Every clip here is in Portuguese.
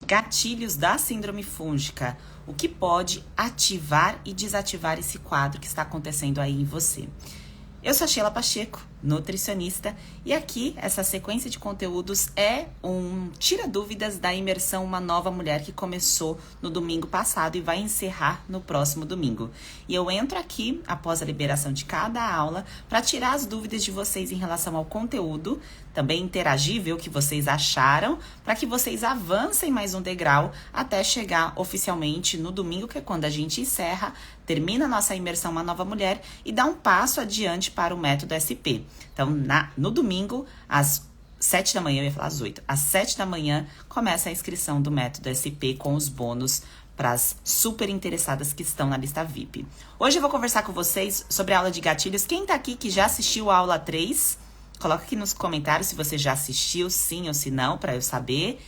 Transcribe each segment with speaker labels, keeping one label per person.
Speaker 1: Gatilhos da síndrome fúngica. O que pode ativar e desativar esse quadro que está acontecendo aí em você? Eu sou a Sheila Pacheco, nutricionista, e aqui essa sequência de conteúdos é um tira-dúvidas da imersão Uma Nova Mulher que começou no domingo passado e vai encerrar no próximo domingo. E eu entro aqui após a liberação de cada aula para tirar as dúvidas de vocês em relação ao conteúdo, também interagir, ver o que vocês acharam, para que vocês avancem mais um degrau até chegar oficialmente no domingo, que é quando a gente encerra, termina a nossa imersão Uma Nova Mulher e dá um passo adiante para o método SP. Então, no domingo, às 7 da manhã, eu ia falar às 8, às 7 da manhã, começa a inscrição do método SP com os bônus para as super interessadas que estão na lista VIP. Hoje eu vou conversar com vocês sobre a aula de gatilhos. Quem tá aqui que já assistiu a aula 3, coloca aqui nos comentários se você já assistiu, sim ou se não, para eu saber.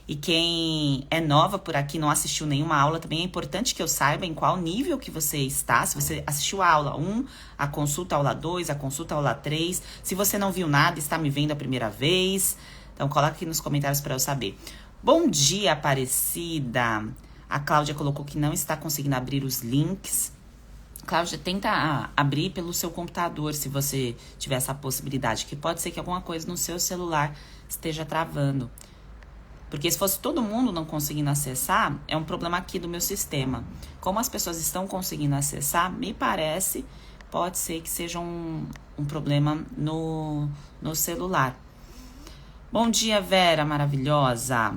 Speaker 1: E quem é nova por aqui, não assistiu nenhuma aula, também é importante que eu saiba em qual nível que você está. Se você assistiu a aula 1, a consulta aula 2, a consulta aula 3. Se você não viu nada, está me vendo a primeira vez. Então, coloca aqui nos comentários para eu saber. Bom dia, Aparecida. A Cláudia colocou que não está conseguindo abrir os links. Cláudia, tenta abrir pelo seu computador, se você tiver essa possibilidade, que pode ser que alguma coisa no seu celular esteja travando. Porque se fosse todo mundo não conseguindo acessar, é um problema aqui do meu sistema. Como as pessoas estão conseguindo acessar, me parece, pode ser que seja um problema no celular. Bom dia, Vera, maravilhosa.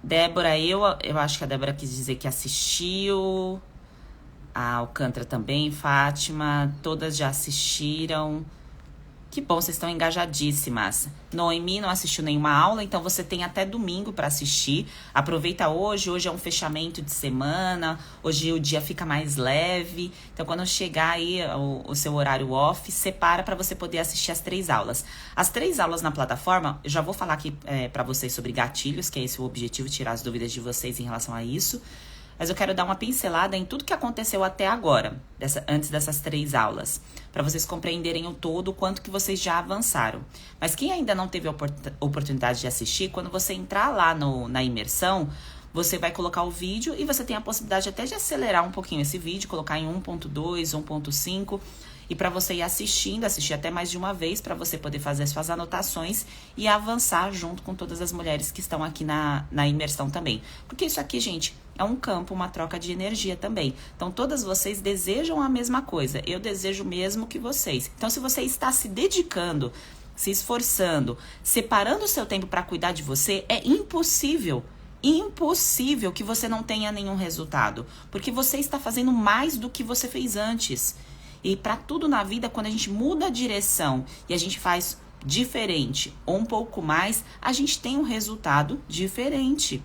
Speaker 1: Débora, eu acho que a Débora quis dizer que assistiu. A Alcântara também, Fátima, todas já assistiram. Que bom, vocês estão engajadíssimas. Noemi não assistiu nenhuma aula, então você tem até domingo para assistir. Aproveita hoje é um fechamento de semana, hoje o dia fica mais leve. Então, quando chegar aí o seu horário off, separa para você poder assistir as 3 aulas. As 3 aulas na plataforma, eu já vou falar aqui para vocês sobre gatilhos, que é esse o objetivo, tirar as dúvidas de vocês em relação a isso. Mas eu quero dar uma pincelada em tudo que aconteceu até agora, antes dessas 3 aulas, para vocês compreenderem o todo, o quanto que vocês já avançaram. Mas quem ainda não teve a oportunidade de assistir, quando você entrar lá na imersão, você vai colocar o vídeo e você tem a possibilidade até de acelerar um pouquinho esse vídeo, colocar em 1.2, 1.5, e para você ir assistir até mais de uma vez, para você poder fazer suas anotações e avançar junto com todas as mulheres que estão aqui na imersão também. Porque isso aqui, gente, é um campo, uma troca de energia também. Então, todas vocês desejam a mesma coisa. Eu desejo o mesmo que vocês. Então, se você está se dedicando, se esforçando, separando o seu tempo para cuidar de você, é impossível que você não tenha nenhum resultado. Porque você está fazendo mais do que você fez antes. E para tudo na vida, quando a gente muda a direção e a gente faz diferente ou um pouco mais, a gente tem um resultado diferente.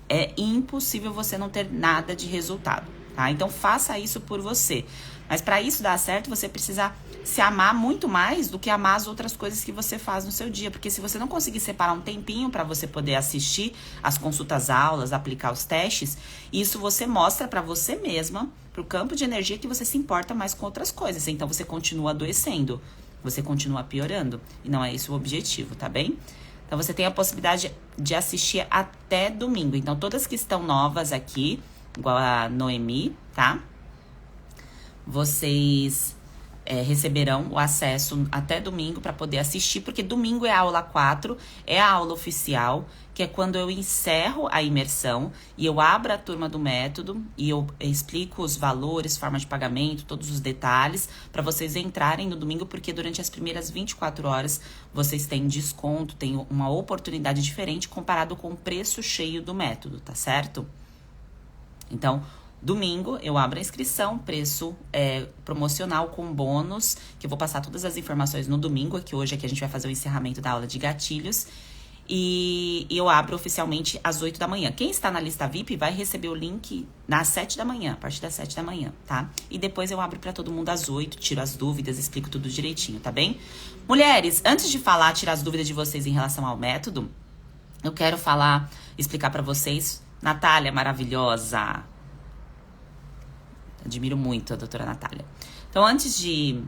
Speaker 1: É impossível você não ter nada de resultado, tá? Então, faça isso por você. Mas para isso dar certo, você precisa se amar muito mais do que amar as outras coisas que você faz no seu dia. Porque se você não conseguir separar um tempinho para você poder assistir as consultas, aulas, aplicar os testes, isso você mostra para você mesma, para o campo de energia, que você se importa mais com outras coisas. Então, você continua adoecendo, você continua piorando. E não é esse o objetivo, tá bem? Então, você tem a possibilidade de assistir até domingo. Então, todas que estão novas aqui, igual a Noemi, tá? Vocês receberão o acesso até domingo para poder assistir, porque domingo é a aula 4, é a aula oficial, que é quando eu encerro a imersão e eu abro a turma do método e eu explico os valores, forma de pagamento, todos os detalhes, para vocês entrarem no domingo, porque durante as primeiras 24 horas vocês têm desconto, tem uma oportunidade diferente comparado com o preço cheio do método, tá certo? Então, domingo eu abro a inscrição, preço promocional com bônus, que eu vou passar todas as informações no domingo, que hoje aqui a gente vai fazer o encerramento da aula de gatilhos. E eu abro oficialmente às 8 da manhã. Quem está na lista VIP vai receber o link às 7 da manhã, a partir das 7 da manhã, tá? E depois eu abro para todo mundo às 8, tiro as dúvidas, explico tudo direitinho, tá bem? Mulheres, antes de tirar as dúvidas de vocês em relação ao método, eu quero explicar para vocês. Natália, maravilhosa. Admiro muito a doutora Natália. Então, antes de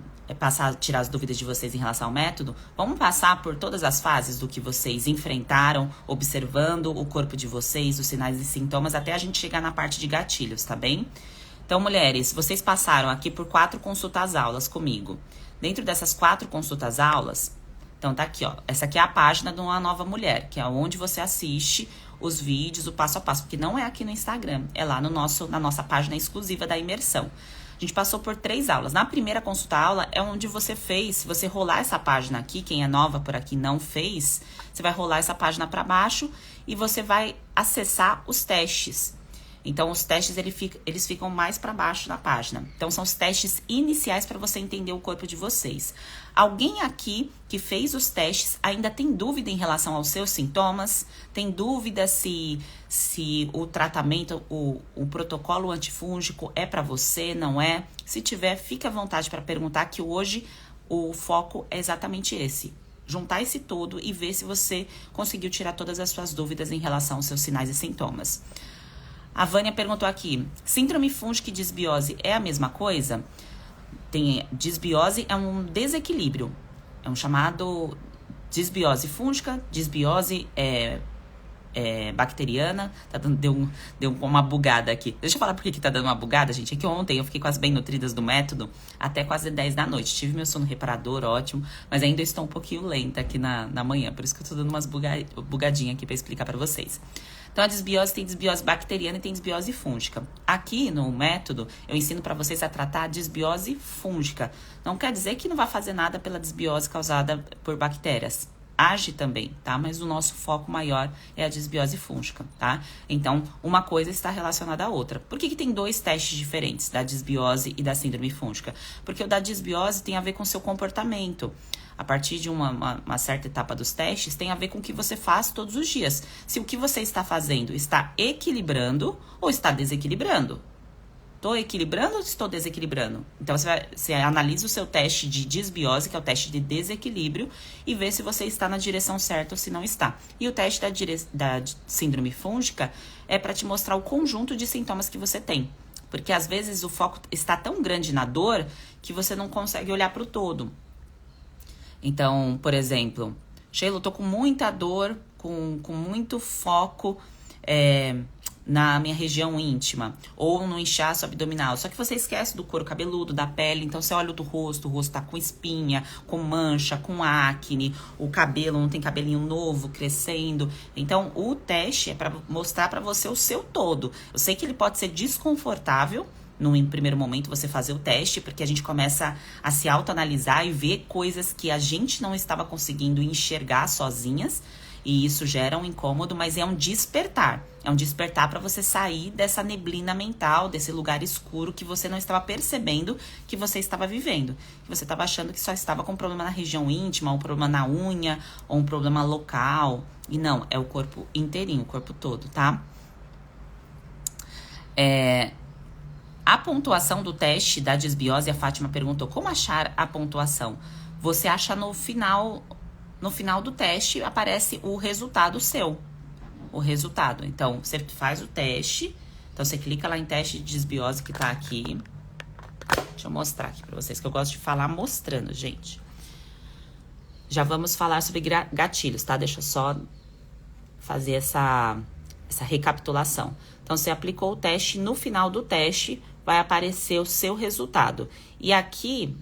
Speaker 1: tirar as dúvidas de vocês em relação ao método, vamos passar por todas as fases do que vocês enfrentaram, observando o corpo de vocês, os sinais e sintomas, até a gente chegar na parte de gatilhos, tá bem? Então, mulheres, vocês passaram aqui por 4 consultas-aulas comigo. Dentro dessas 4 consultas-aulas, então tá aqui, ó. Essa aqui é a página de uma nova mulher, que é onde você assiste os vídeos, o passo a passo, porque não é aqui no Instagram, é lá na nossa página exclusiva da imersão. A gente passou por 3 aulas. Na primeira consulta-aula é onde você fez, se você rolar essa página aqui, quem é nova por aqui não fez, você vai rolar essa página para baixo e você vai acessar os testes. Então, os testes eles ficam mais para baixo na página. Então, são os testes iniciais para você entender o corpo de vocês. Alguém aqui que fez os testes ainda tem dúvida em relação aos seus sintomas? Tem dúvida se o tratamento, o protocolo antifúngico é para você, não é? Se tiver, fique à vontade para perguntar, que hoje o foco é exatamente esse. Juntar esse todo e ver se você conseguiu tirar todas as suas dúvidas em relação aos seus sinais e sintomas. A Vânia perguntou aqui, síndrome fúngica e disbiose é a mesma coisa? Disbiose é um desequilíbrio, é um chamado disbiose fúngica, disbiose bacteriana. Deu uma bugada aqui. Deixa eu falar por que tá dando uma bugada, gente. É que ontem eu fiquei quase bem nutridas do método até quase 10 da noite. Tive meu sono reparador, ótimo, mas ainda estou um pouquinho lenta aqui na manhã, por isso que eu tô dando umas bugadinhas aqui pra explicar pra vocês. Então, a disbiose tem disbiose bacteriana e tem disbiose fúngica. Aqui no método, eu ensino para vocês a tratar a disbiose fúngica. Não quer dizer que não vai fazer nada pela disbiose causada por bactérias. Age também, tá? Mas o nosso foco maior é a disbiose fúngica, tá? Então, uma coisa está relacionada à outra. Por que tem 2 testes diferentes, da disbiose e da síndrome fúngica? Porque o da disbiose tem a ver com o seu comportamento. A partir de uma certa etapa dos testes, tem a ver com o que você faz todos os dias. Se o que você está fazendo está equilibrando ou está desequilibrando. Estou equilibrando ou estou desequilibrando? Então, você analisa o seu teste de disbiose, que é o teste de desequilíbrio, e vê se você está na direção certa ou se não está. E o teste da síndrome fúngica é para te mostrar o conjunto de sintomas que você tem. Porque, às vezes, o foco está tão grande na dor que você não consegue olhar para o todo. Então, por exemplo, Sheila, eu tô com muita dor, com muito foco na minha região íntima, ou no inchaço abdominal. Só que você esquece do couro cabeludo, da pele, então você olha o rosto tá com espinha, com mancha, com acne, o cabelo não tem cabelinho novo crescendo. Então, o teste é para mostrar para você o seu todo. Eu sei que ele pode ser desconfortável, em primeiro momento, você fazer o teste, porque a gente começa a se autoanalisar e ver coisas que a gente não estava conseguindo enxergar sozinhas, e isso gera um incômodo, mas é um despertar. É um despertar para você sair dessa neblina mental, desse lugar escuro que você não estava percebendo que você estava vivendo. Que você estava achando que só estava com um problema na região íntima, um problema na unha, ou um problema local. E não, é o corpo inteirinho, o corpo todo, tá? A pontuação do teste da disbiose, a Fátima perguntou, como achar a pontuação? Você acha no final do teste, aparece o resultado seu. O resultado. Então, você faz o teste. Então, você clica lá em teste de disbiose que tá aqui. Deixa eu mostrar aqui pra vocês, que eu gosto de falar mostrando, gente. Já vamos falar sobre gatilhos, tá? Deixa eu só fazer essa recapitulação. Então, você aplicou o teste, no final do teste vai aparecer o seu resultado. E aqui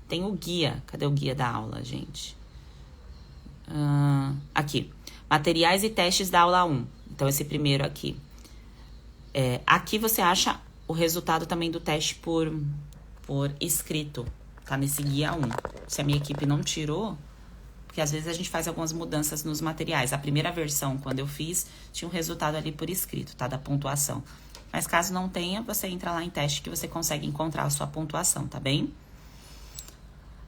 Speaker 1: tem o guia. Cadê o guia da aula, gente? Aqui. Materiais e testes da aula 1. Então, esse primeiro aqui. Aqui você acha o resultado também do teste por escrito. Tá nesse guia 1. Se a minha equipe não tirou, porque às vezes a gente faz algumas mudanças nos materiais. A primeira versão, quando eu fiz, tinha um resultado ali por escrito, tá? Da pontuação. Mas caso não tenha, você entra lá em teste que você consegue encontrar a sua pontuação, tá bem?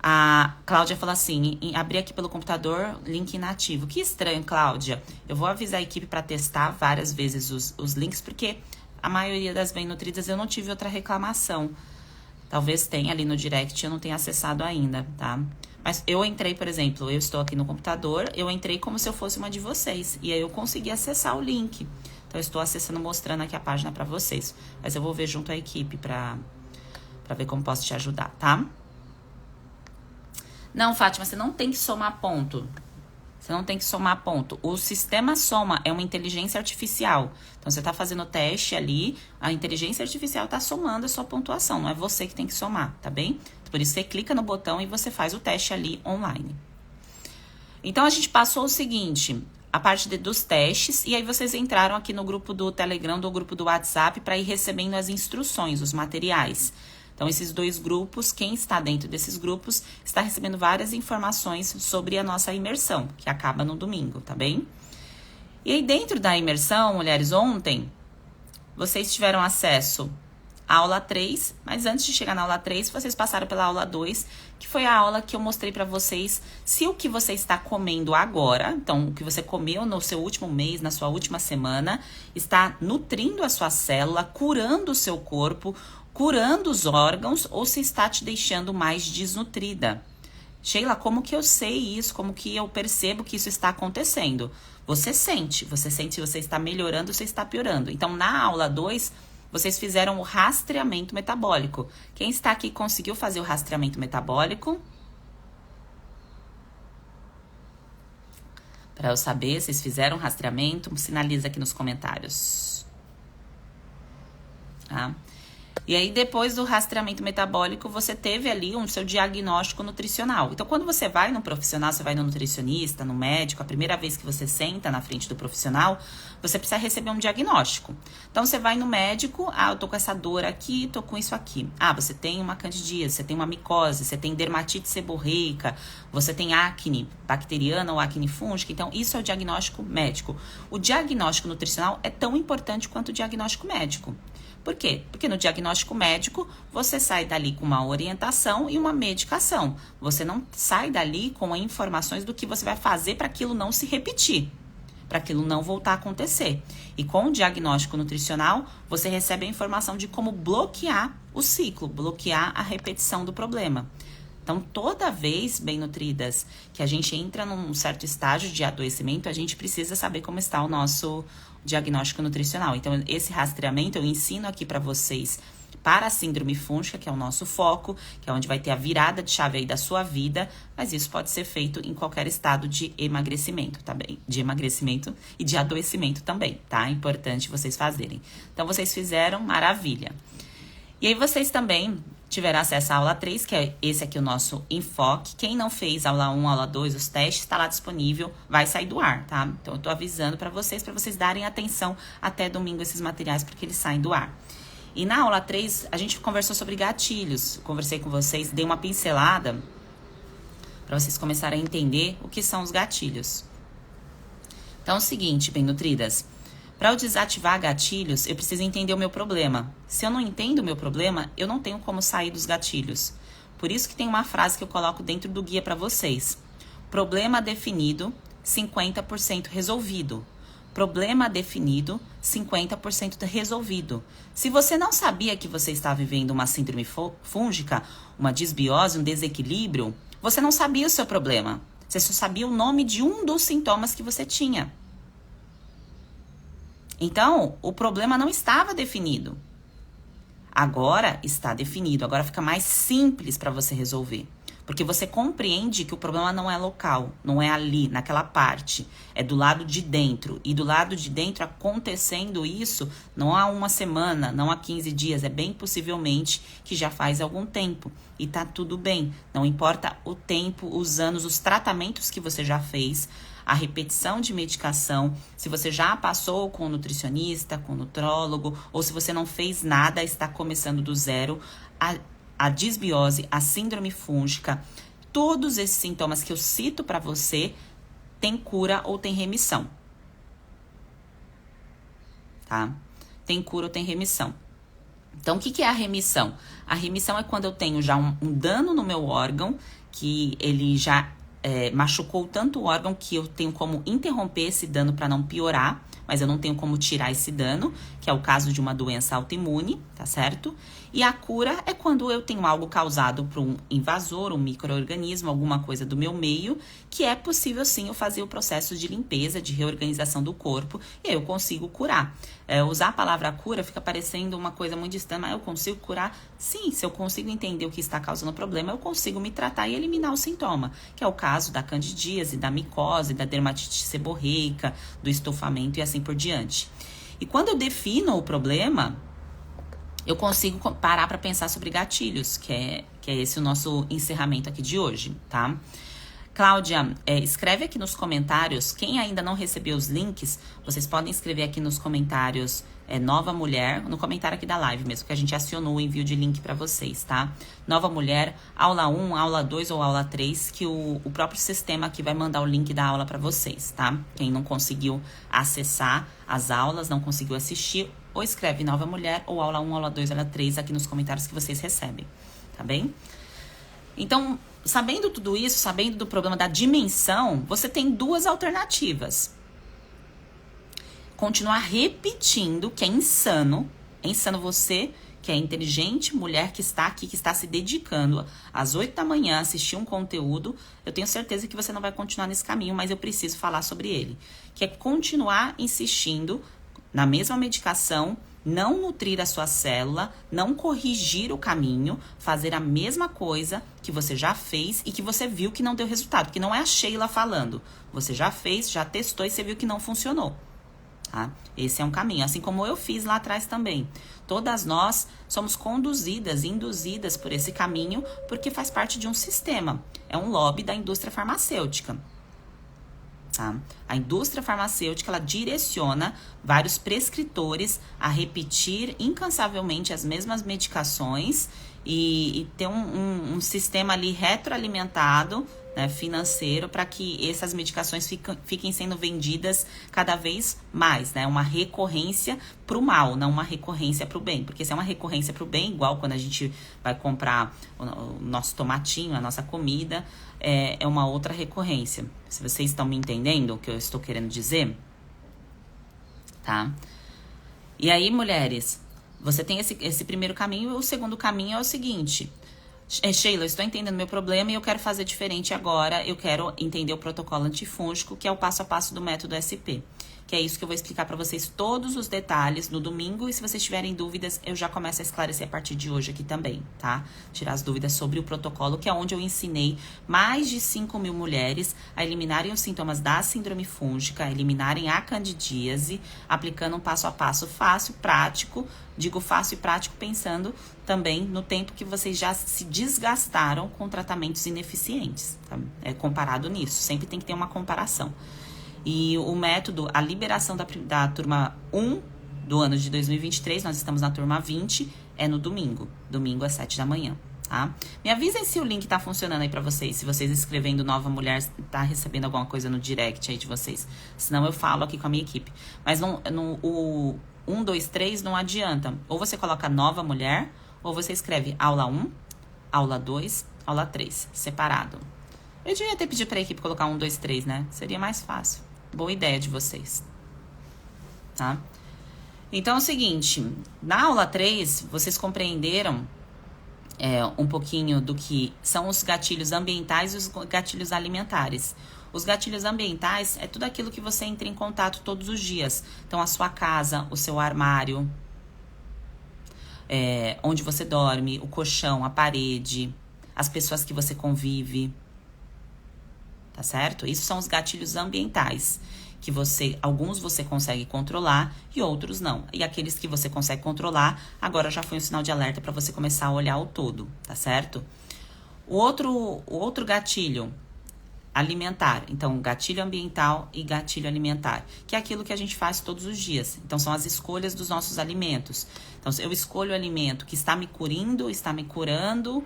Speaker 1: A Cláudia falou assim, abri aqui pelo computador, link inativo. Que estranho, Cláudia. Eu vou avisar a equipe para testar várias vezes os links, porque a maioria das bem nutridas eu não tive outra reclamação. Talvez tenha ali no direct, eu não tenha acessado ainda, tá? Mas eu entrei, por exemplo, eu estou aqui no computador, eu entrei como se eu fosse uma de vocês. E aí eu consegui acessar o link. Então, eu estou acessando, mostrando aqui a página para vocês. Mas eu vou ver junto à equipe para pra ver como posso te ajudar, tá? Não, Fátima, você não tem que somar ponto. Você não tem que somar ponto. O sistema soma é uma inteligência artificial. Então, você tá fazendo o teste ali, a inteligência artificial tá somando a sua pontuação. Não é você que tem que somar, tá bem? Por isso, você clica no botão e você faz o teste ali online. Então, a gente passou o seguinte, a parte dos testes, e aí vocês entraram aqui no grupo do Telegram, do grupo do WhatsApp, para ir recebendo as instruções, os materiais. Então, esses dois grupos, quem está dentro desses grupos, está recebendo várias informações sobre a nossa imersão, que acaba no domingo, tá bem? E aí, dentro da imersão, mulheres, ontem, vocês tiveram acesso à aula 3, mas antes de chegar na aula 3, vocês passaram pela aula 2, que foi a aula que eu mostrei para vocês se o que você está comendo agora, então, o que você comeu no seu último mês, na sua última semana, está nutrindo a sua célula, curando o seu corpo, curando os órgãos ou se está te deixando mais desnutrida. Sheila, como que eu sei isso? Como que eu percebo que isso está acontecendo? Você sente se você está melhorando ou se está piorando. Então, na aula 2, vocês fizeram o rastreamento metabólico. Quem está aqui conseguiu fazer o rastreamento metabólico? Para eu saber, vocês fizeram o rastreamento? Sinaliza aqui nos comentários. Tá? E aí, depois do rastreamento metabólico, você teve ali seu diagnóstico nutricional. Então, quando você vai no profissional, você vai no nutricionista, no médico, a primeira vez que você senta na frente do profissional, você precisa receber um diagnóstico. Então, você vai no médico, eu tô com essa dor aqui, tô com isso aqui. Você tem uma candidíase, você tem uma micose, você tem dermatite seborreica, você tem acne bacteriana ou acne fúngica. Então, isso é o diagnóstico médico. O diagnóstico nutricional é tão importante quanto o diagnóstico médico. Por quê? Porque no diagnóstico médico, você sai dali com uma orientação e uma medicação. Você não sai dali com informações do que você vai fazer para aquilo não se repetir, para aquilo não voltar a acontecer. E com o diagnóstico nutricional, você recebe a informação de como bloquear o ciclo, bloquear a repetição do problema. Então, toda vez, bem nutridas, que a gente entra num certo estágio de adoecimento, a gente precisa saber como está o nosso diagnóstico nutricional. Então, esse rastreamento eu ensino aqui para vocês para a síndrome fúngica, que é o nosso foco, que é onde vai ter a virada de chave aí da sua vida, mas isso pode ser feito em qualquer estado de emagrecimento, tá bem? De emagrecimento e de adoecimento também, tá? É importante vocês fazerem. Então, vocês fizeram, maravilha. E aí, vocês também tiveram acesso à aula 3, que é esse aqui o nosso enfoque. Quem não fez aula 1, aula 2, os testes, está lá disponível, vai sair do ar, tá? Então, eu tô avisando para vocês darem atenção até domingo esses materiais, porque eles saem do ar. E na aula 3, a gente conversou sobre gatilhos. Conversei com vocês, dei uma pincelada para vocês começarem a entender o que são os gatilhos. Então, é o seguinte, bem nutridas. Para eu desativar gatilhos, eu preciso entender o meu problema. Se eu não entendo o meu problema, eu não tenho como sair dos gatilhos. Por isso que tem uma frase que eu coloco dentro do guia para vocês. Problema definido, 50% resolvido. Problema definido, 50% resolvido. Se você não sabia que você está vivendo uma síndrome fúngica, uma disbiose, um desequilíbrio, você não sabia o seu problema. Você só sabia o nome de um dos sintomas que você tinha. Então, o problema não estava definido. Agora está definido, agora fica mais simples para você resolver. Porque você compreende que o problema não é local, não é ali, naquela parte. É do lado de dentro. E do lado de dentro, acontecendo isso, não há uma semana, não há 15 dias. É bem possivelmente que já faz algum tempo. E tá tudo bem. Não importa o tempo, os anos, os tratamentos que você já fez, a repetição de medicação, se você já passou com o nutricionista, com o nutrólogo, ou se você não fez nada, está começando do zero, a disbiose, a síndrome fúngica, todos esses sintomas que eu cito para você, tem cura ou tem remissão. Tá? Tem cura ou tem remissão. Então, o que é a remissão? A remissão é quando eu tenho já um dano no meu órgão, que ele já machucou tanto o órgão que eu tenho como interromper esse dano para não piorar, mas eu não tenho como tirar esse dano, que é o caso de uma doença autoimune, tá certo? E a cura é quando eu tenho algo causado por um invasor, um micro-organismo, alguma coisa do meu meio, que é possível sim eu fazer o processo de limpeza, de reorganização do corpo, e aí eu consigo curar. Usar a palavra cura fica parecendo uma coisa muito distante, mas eu consigo curar? Sim, se eu consigo entender o que está causando o problema, eu consigo me tratar e eliminar o sintoma, que é o caso da candidíase, da micose, da dermatite seborreica, do estofamento e assim por diante. E quando eu defino o problema, eu consigo parar para pensar sobre gatilhos, que é esse o nosso encerramento aqui de hoje, tá? Cláudia, escreve aqui nos comentários, quem ainda não recebeu os links, vocês podem escrever aqui nos comentários Nova Mulher, no comentário aqui da live mesmo, que a gente acionou o envio de link para vocês, tá? Nova Mulher, aula 1, aula 2 ou aula 3, que o próprio sistema aqui vai mandar o link da aula para vocês, tá? Quem não conseguiu acessar as aulas, não conseguiu assistir, ou escreve Nova Mulher, ou aula 1, aula 2, aula 3 aqui nos comentários que vocês recebem, tá bem? Então, sabendo tudo isso, sabendo do problema da dimensão, você tem duas alternativas. Continuar repetindo, que é insano você, que é inteligente, mulher que está aqui, que está se dedicando às 8 da manhã, assistir um conteúdo, eu tenho certeza que você não vai continuar nesse caminho, mas eu preciso falar sobre ele. Que é continuar insistindo na mesma medicação, não nutrir a sua célula, não corrigir o caminho, fazer a mesma coisa que você já fez e que você viu que não deu resultado, porque não é a Sheila falando. Você já fez, já testou e você viu que não funcionou. Tá? Esse é um caminho, assim como eu fiz lá atrás também. Todas nós somos conduzidas, induzidas por esse caminho, porque faz parte de um sistema. É um lobby da indústria farmacêutica. Tá? A indústria farmacêutica, ela direciona vários prescritores a repetir incansavelmente as mesmas medicações e ter um sistema ali retroalimentado, né, financeiro, para que essas medicações fiquem sendo vendidas cada vez mais, né? Uma recorrência para o mal, não uma recorrência para o bem. Porque se é uma recorrência para o bem, igual quando a gente vai comprar o nosso tomatinho, a nossa comida, é uma outra recorrência. Se vocês estão me entendendo o que eu estou querendo dizer, tá? E aí, mulheres, você tem esse primeiro caminho, e o segundo caminho é o seguinte: Sheila, eu estou entendendo meu problema e eu quero fazer diferente agora. Eu quero entender o protocolo antifúngico, que é o passo a passo do método SP. Que é isso que eu vou explicar para vocês todos os detalhes no domingo. E se vocês tiverem dúvidas, eu já começo a esclarecer a partir de hoje aqui também, tá? Tirar as dúvidas sobre o protocolo, que é onde eu ensinei mais de 5.000 mulheres a eliminarem os sintomas da síndrome fúngica, a eliminarem a candidíase, aplicando um passo a passo fácil, prático. Digo fácil e prático pensando também no tempo que vocês já se desgastaram com tratamentos ineficientes, tá? Comparado nisso, sempre tem que ter uma comparação. E o método, a liberação da turma 1 do ano de 2023, nós estamos na turma 20, é no domingo às 7 da manhã, tá? Me avisem se o link tá funcionando aí pra vocês, se vocês escrevendo Nova Mulher, tá recebendo alguma coisa no direct aí de vocês. Senão eu falo aqui com a minha equipe. Mas o 1, 2, 3 não adianta. Ou você coloca Nova Mulher, ou você escreve aula 1, aula 2, aula 3, separado. Eu devia ter pedido pra equipe colocar 1, 2, 3, né? Seria mais fácil. Boa ideia de vocês, tá? Então é o seguinte, na aula 3, vocês compreenderam um pouquinho do que são os gatilhos ambientais e os gatilhos alimentares. Os gatilhos ambientais é tudo aquilo que você entra em contato todos os dias. Então, a sua casa, o seu armário, onde você dorme, o colchão, a parede, as pessoas que você convive. Tá certo? Isso são os gatilhos ambientais, que alguns você consegue controlar e outros não. E aqueles que você consegue controlar, agora já foi um sinal de alerta para você começar a olhar o todo, tá certo? O outro gatilho alimentar, então gatilho ambiental e gatilho alimentar, que é aquilo que a gente faz todos os dias. Então são as escolhas dos nossos alimentos. Então eu escolho o alimento que está me curando, está me curando,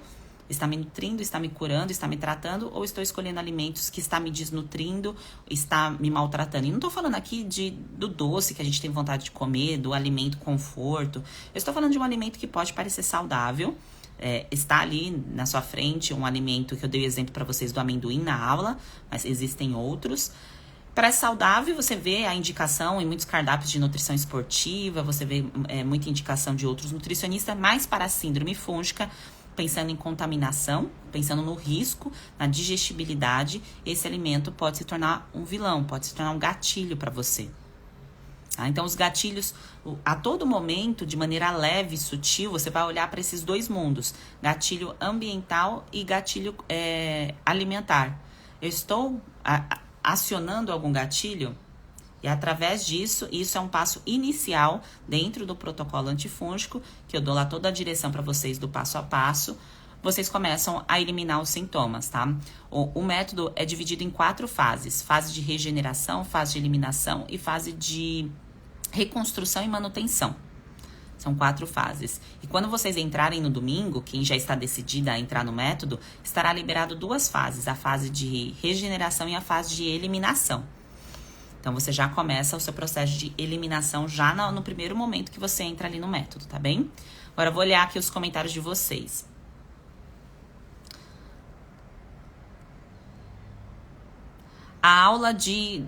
Speaker 1: está me nutrindo, está me curando, está me tratando, ou estou escolhendo alimentos que está me desnutrindo, está me maltratando. E não estou falando aqui do doce que a gente tem vontade de comer, do alimento conforto. Eu estou falando de um alimento que pode parecer saudável, Está ali na sua frente um alimento que eu dei o exemplo para vocês do amendoim na aula, mas existem outros. Para saudável, você vê a indicação em muitos cardápios de nutrição esportiva, você vê muita indicação de outros nutricionistas, mas para a síndrome fúngica, pensando em contaminação, pensando no risco, na digestibilidade, esse alimento pode se tornar um vilão, pode se tornar um gatilho para você. Então, os gatilhos, a todo momento, de maneira leve e sutil, você vai olhar para esses dois mundos, gatilho ambiental e gatilho alimentar. Eu estou acionando algum gatilho? E através disso, isso é um passo inicial dentro do protocolo antifúngico, que eu dou lá toda a direção para vocês do passo a passo. Vocês começam a eliminar os sintomas, tá? O método é dividido em 4 fases. Fase de regeneração, fase de eliminação e fase de reconstrução e manutenção. São 4 fases. E quando vocês entrarem no domingo, quem já está decidida a entrar no método, estará liberado 2 fases. A fase de regeneração e a fase de eliminação. Então, você já começa o seu processo de eliminação já no primeiro momento que você entra ali no método, tá bem? Agora, eu vou olhar aqui os comentários de vocês. A aula de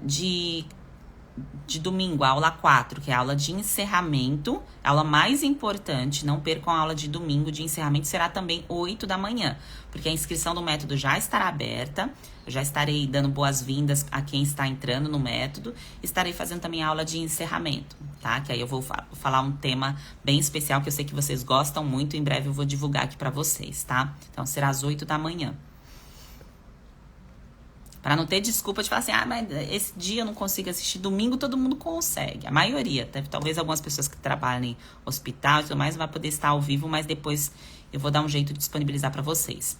Speaker 1: domingo, a aula 4, que é a aula de encerramento, a aula mais importante, não percam a aula de domingo de encerramento, será também 8 da manhã, porque a inscrição do método já estará aberta, eu já estarei dando boas-vindas a quem está entrando no método, estarei fazendo também a aula de encerramento, tá? Que aí eu vou falar um tema bem especial que eu sei que vocês gostam muito, em breve eu vou divulgar aqui pra vocês, tá? Então, será às 8 da manhã. Para não ter desculpa de falar assim, mas esse dia eu não consigo assistir, domingo todo mundo consegue. A maioria, talvez algumas pessoas que trabalham em hospital e tudo mais, vai poder estar ao vivo, mas depois eu vou dar um jeito de disponibilizar para vocês.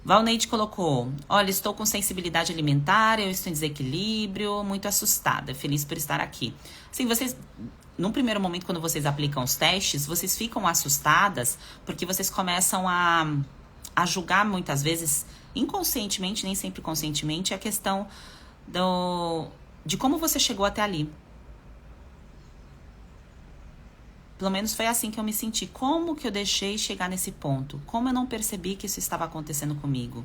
Speaker 1: Valneide colocou, olha, estou com sensibilidade alimentar, eu estou em desequilíbrio, muito assustada, feliz por estar aqui. Assim, vocês, num primeiro momento, quando vocês aplicam os testes, vocês ficam assustadas, porque vocês começam a julgar muitas vezes, inconscientemente, nem sempre conscientemente, a questão de como você chegou até ali. Pelo menos foi assim que eu me senti. Como que eu deixei chegar nesse ponto? Como eu não percebi que isso estava acontecendo comigo?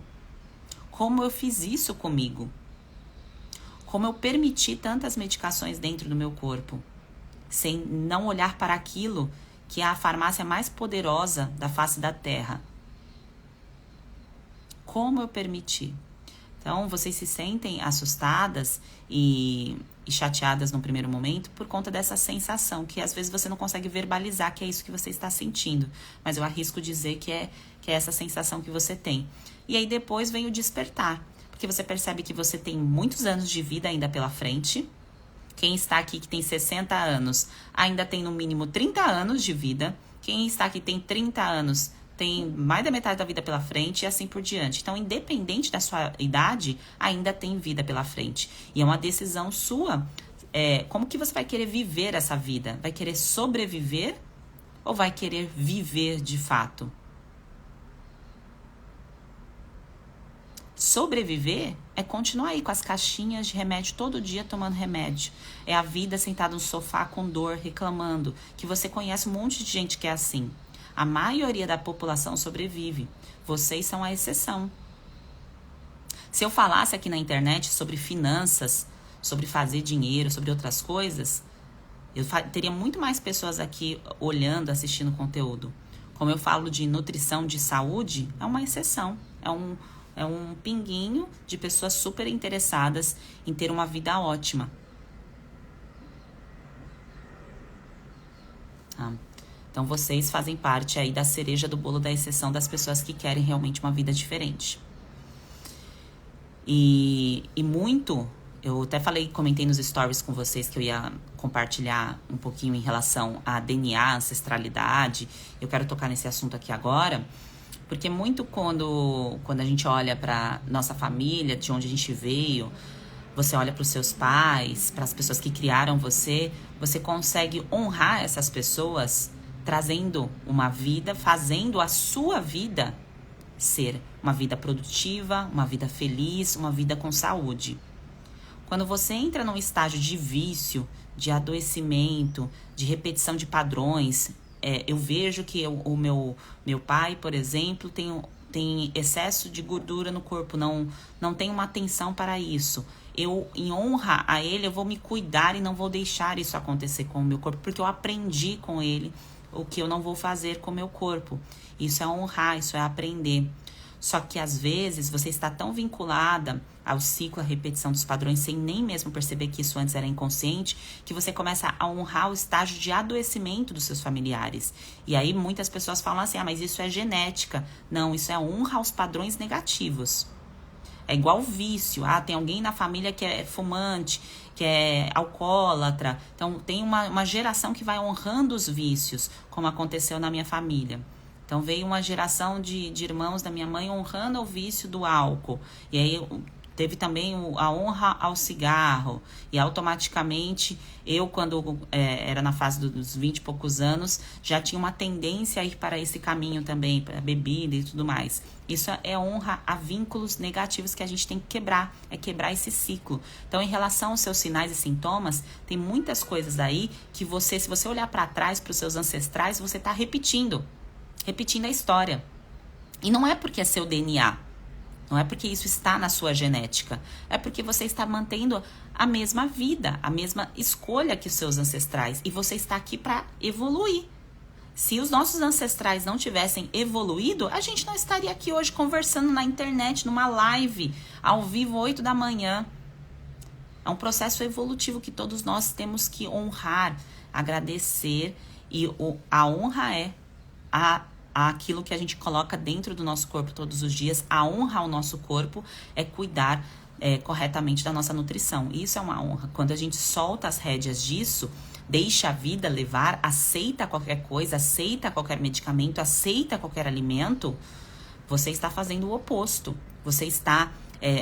Speaker 1: Como eu fiz isso comigo? Como eu permiti tantas medicações dentro do meu corpo? Sem não olhar para aquilo que é a farmácia mais poderosa da face da Terra. Como eu permiti? Então, vocês se sentem assustadas e chateadas no primeiro momento por conta dessa sensação, que às vezes você não consegue verbalizar que é isso que você está sentindo. Mas eu arrisco dizer que é essa sensação que você tem. E aí depois vem o despertar, porque você percebe que você tem muitos anos de vida ainda pela frente. Quem está aqui que tem 60 anos ainda tem no mínimo 30 anos de vida. Quem está aqui tem 30 anos tem mais da metade da vida pela frente e assim por diante. Então, independente da sua idade, ainda tem vida pela frente. E é uma decisão sua. Como que você vai querer viver essa vida? Vai querer sobreviver ou vai querer viver de fato? Sobreviver é continuar aí com as caixinhas de remédio todo dia tomando remédio. É a vida sentada no sofá com dor, reclamando. Que você conhece um monte de gente que é assim. A maioria da população sobrevive. Vocês são a exceção. Se eu falasse aqui na internet sobre finanças, sobre fazer dinheiro, sobre outras coisas, eu teria muito mais pessoas aqui olhando, assistindo conteúdo. Como eu falo de nutrição, de saúde, é uma exceção. É um pinguinho de pessoas super interessadas em ter uma vida ótima. Então, vocês fazem parte aí da cereja do bolo da exceção das pessoas que querem realmente uma vida diferente. E muito, eu até comentei nos stories com vocês que eu ia compartilhar um pouquinho em relação a DNA, ancestralidade. Eu quero tocar nesse assunto aqui agora, porque muito quando a gente olha para nossa família, de onde a gente veio, você olha para os seus pais, para as pessoas que criaram você consegue honrar essas pessoas trazendo uma vida, fazendo a sua vida ser uma vida produtiva, uma vida feliz, uma vida com saúde. Quando você entra num estágio de vício, de adoecimento, de repetição de padrões, eu vejo que o meu pai, por exemplo, tem excesso de gordura no corpo, não tem uma atenção para isso. Eu, em honra a ele, eu vou me cuidar e não vou deixar isso acontecer com o meu corpo, porque eu aprendi com ele o que eu não vou fazer com o meu corpo. Isso é honrar, isso é aprender. Só que às vezes você está tão vinculada ao ciclo, à repetição dos padrões, sem nem mesmo perceber que isso antes era inconsciente, que você começa a honrar o estágio de adoecimento dos seus familiares. E aí muitas pessoas falam assim, mas isso é genética. Não, isso é honra aos padrões negativos. É igual vício. Tem alguém na família que é fumante, que é alcoólatra. Então tem uma geração que vai honrando os vícios, como aconteceu na minha família. Então veio uma geração de irmãos da minha mãe honrando o vício do álcool. E aí teve também a honra ao cigarro. E automaticamente eu, quando era na fase dos 20 e poucos anos, já tinha uma tendência a ir para esse caminho também, para a bebida e tudo mais. Isso é honra a vínculos negativos que a gente tem que quebrar. É quebrar esse ciclo. Então, em relação aos seus sinais e sintomas, tem muitas coisas aí que você, se você olhar para trás, para os seus ancestrais, você está repetindo a história. E não é porque é seu DNA, não é porque isso está na sua genética, é porque você está mantendo a mesma vida, a mesma escolha que os seus ancestrais, e você está aqui para evoluir. Se os nossos ancestrais não tivessem evoluído, a gente não estaria aqui hoje conversando na internet, numa live, ao vivo, 8 da manhã. É um processo evolutivo que todos nós temos que honrar, agradecer, e a honra é aquilo que a gente coloca dentro do nosso corpo todos os dias. A honra ao nosso corpo é cuidar corretamente da nossa nutrição. Isso é uma honra. Quando a gente solta as rédeas disso, deixa a vida levar, aceita qualquer coisa, aceita qualquer medicamento, aceita qualquer alimento, você está fazendo o oposto. Você está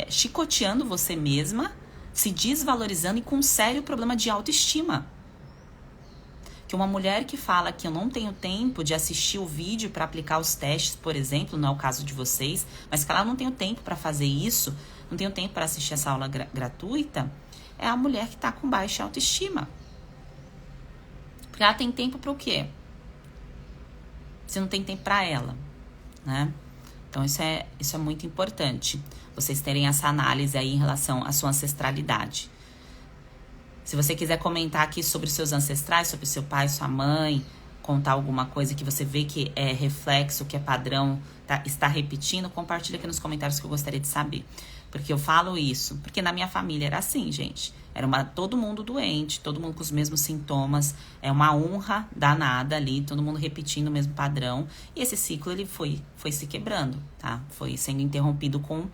Speaker 1: chicoteando você mesma, se desvalorizando e com um sério problema de autoestima. Que uma mulher que fala que eu não tenho tempo de assistir o vídeo para aplicar os testes, por exemplo, não é o caso de vocês, mas que ela não tem tempo para fazer isso, não tem tempo para assistir essa aula gratuita, é a mulher que está com baixa autoestima. Porque ela tem tempo para o quê? Se não tem tempo para ela, né? Então isso é muito importante, vocês terem essa análise aí em relação à sua ancestralidade. Se você quiser comentar aqui sobre os seus ancestrais, sobre seu pai, sua mãe, contar alguma coisa que você vê que é reflexo, que é padrão, está repetindo, compartilha aqui nos comentários que eu gostaria de saber. Porque eu falo isso, porque na minha família era assim, gente. Era todo mundo doente, todo mundo com os mesmos sintomas. É uma honra danada ali, todo mundo repetindo o mesmo padrão. E esse ciclo, ele foi se quebrando, tá? Foi sendo interrompido com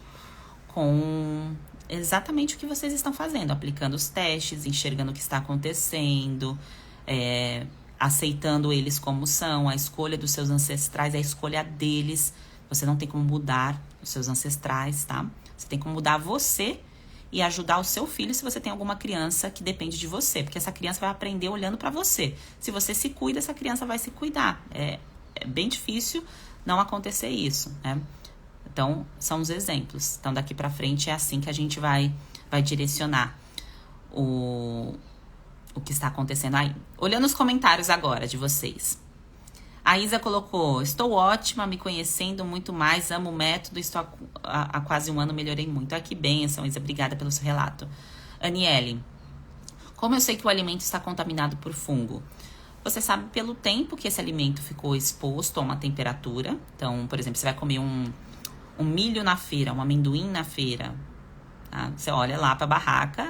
Speaker 1: exatamente o que vocês estão fazendo, aplicando os testes, enxergando o que está acontecendo, aceitando eles como são, a escolha dos seus ancestrais, a escolha deles. Você não tem como mudar os seus ancestrais, tá? Você tem como mudar você e ajudar o seu filho se você tem alguma criança que depende de você, porque essa criança vai aprender olhando para você. Se você se cuida, essa criança vai se cuidar. É bem difícil não acontecer isso, né? Então, são os exemplos. Então, daqui pra frente é assim que a gente vai direcionar o que está acontecendo aí. Olhando os comentários agora de vocês. A Isa colocou: estou ótima, me conhecendo muito mais, amo o método, estou há quase um ano, melhorei muito. Que bênção, Isa, obrigada pelo seu relato. Aniele: como eu sei que o alimento está contaminado por fungo? Você sabe pelo tempo que esse alimento ficou exposto a uma temperatura. Então, por exemplo, você vai comer um milho na feira, um amendoim na feira, tá? Você olha lá para a barraca,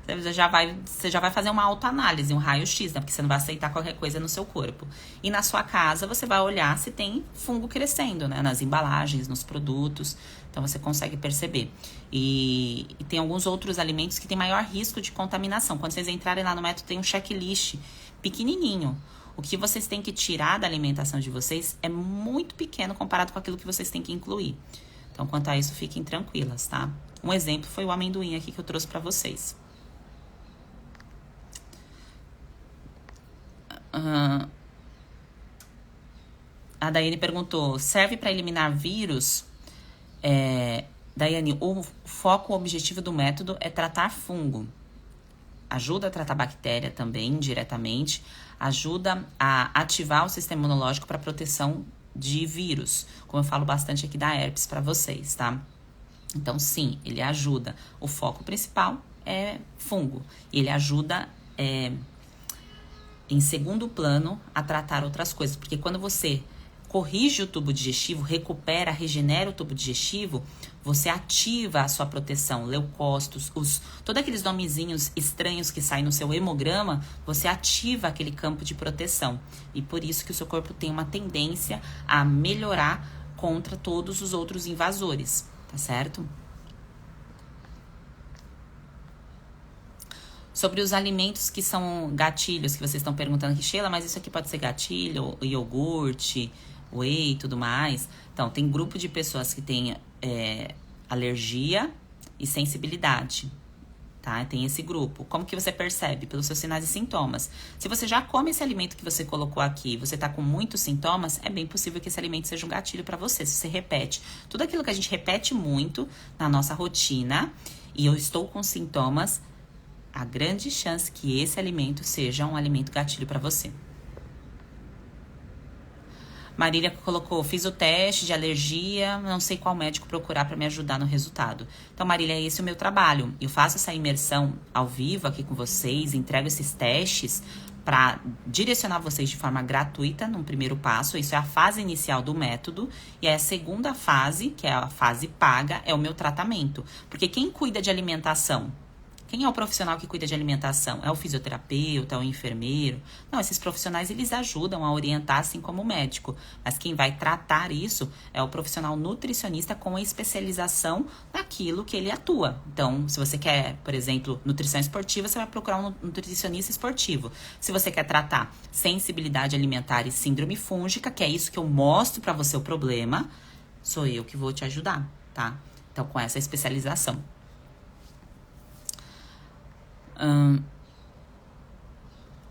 Speaker 1: você já vai fazer uma autoanálise, um raio-x, né? Porque você não vai aceitar qualquer coisa no seu corpo. E na sua casa, você vai olhar se tem fungo crescendo, né? Nas embalagens, nos produtos. Então, você consegue perceber. E tem alguns outros alimentos que têm maior risco de contaminação. Quando vocês entrarem lá no método, tem um checklist pequenininho. O que vocês têm que tirar da alimentação de vocês é muito pequeno comparado com aquilo que vocês têm que incluir. Então, quanto a isso, fiquem tranquilas, tá? Um exemplo foi o amendoim aqui que eu trouxe pra vocês. A Daiane perguntou: serve para eliminar vírus? Daiane, o foco, o objetivo do método é tratar fungo. ajuda a tratar bactéria também, diretamente, ajuda a ativar o sistema imunológico para proteção de vírus, como eu falo bastante aqui da herpes para vocês, tá? Então, sim, ele ajuda. O foco principal é fungo. E ele ajuda, em segundo plano, a tratar outras coisas. Porque quando você corrige o tubo digestivo, recupera, regenera o tubo digestivo, você ativa a sua proteção, leucócitos, todos aqueles nomezinhos estranhos que saem no seu hemograma, você ativa aquele campo de proteção. E por isso que o seu corpo tem uma tendência a melhorar contra todos os outros invasores, tá certo? Sobre os alimentos que são gatilhos, que vocês estão perguntando aqui, Sheila, mas isso aqui pode ser gatilho, iogurte, whey e tudo mais. Então, tem grupo de pessoas que tem alergia e sensibilidade, tá? Tem esse grupo. Como que você percebe? Pelos seus sinais e sintomas. Se você já come esse alimento que você colocou aqui, você tá com muitos sintomas, é bem possível que esse alimento seja um gatilho para você. Se você repete tudo aquilo que a gente repete muito na nossa rotina, e eu estou com sintomas, há grande chance que esse alimento seja um alimento gatilho para você. Marília colocou, fiz o teste de alergia, não sei qual médico procurar para me ajudar no resultado. Então, Marília, esse é o meu trabalho. Eu faço essa imersão ao vivo aqui com vocês, entrego esses testes para direcionar vocês de forma gratuita num primeiro passo. Isso é a fase inicial do método. E aí a segunda fase, que é a fase paga, é o meu tratamento. Porque quem cuida de alimentação? Quem é o profissional que cuida de alimentação? É o fisioterapeuta, é o enfermeiro? Não, esses profissionais, eles ajudam a orientar, assim como o médico. Mas quem vai tratar isso é o profissional nutricionista com a especialização naquilo que ele atua. Então, se você quer, por exemplo, nutrição esportiva, você vai procurar um nutricionista esportivo. Se você quer tratar sensibilidade alimentar e síndrome fúngica, que é isso que eu mostro para você o problema, sou eu que vou te ajudar, tá? Então, com essa especialização.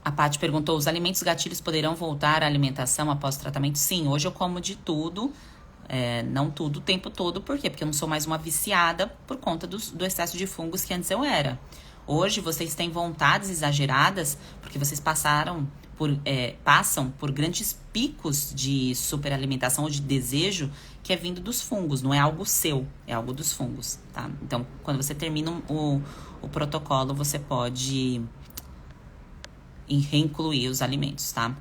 Speaker 1: A Paty perguntou, os alimentos gatilhos poderão voltar à alimentação após o tratamento? Sim, hoje eu como de tudo, não tudo o tempo todo. Por quê? Porque eu não sou mais uma viciada por conta do excesso de fungos que antes eu era. Hoje vocês têm vontades exageradas porque vocês passam por grandes picos de superalimentação ou de desejo que é vindo dos fungos, não é algo seu, é algo dos fungos, tá? Então, quando você termina o protocolo, você pode reincluir os alimentos, tá?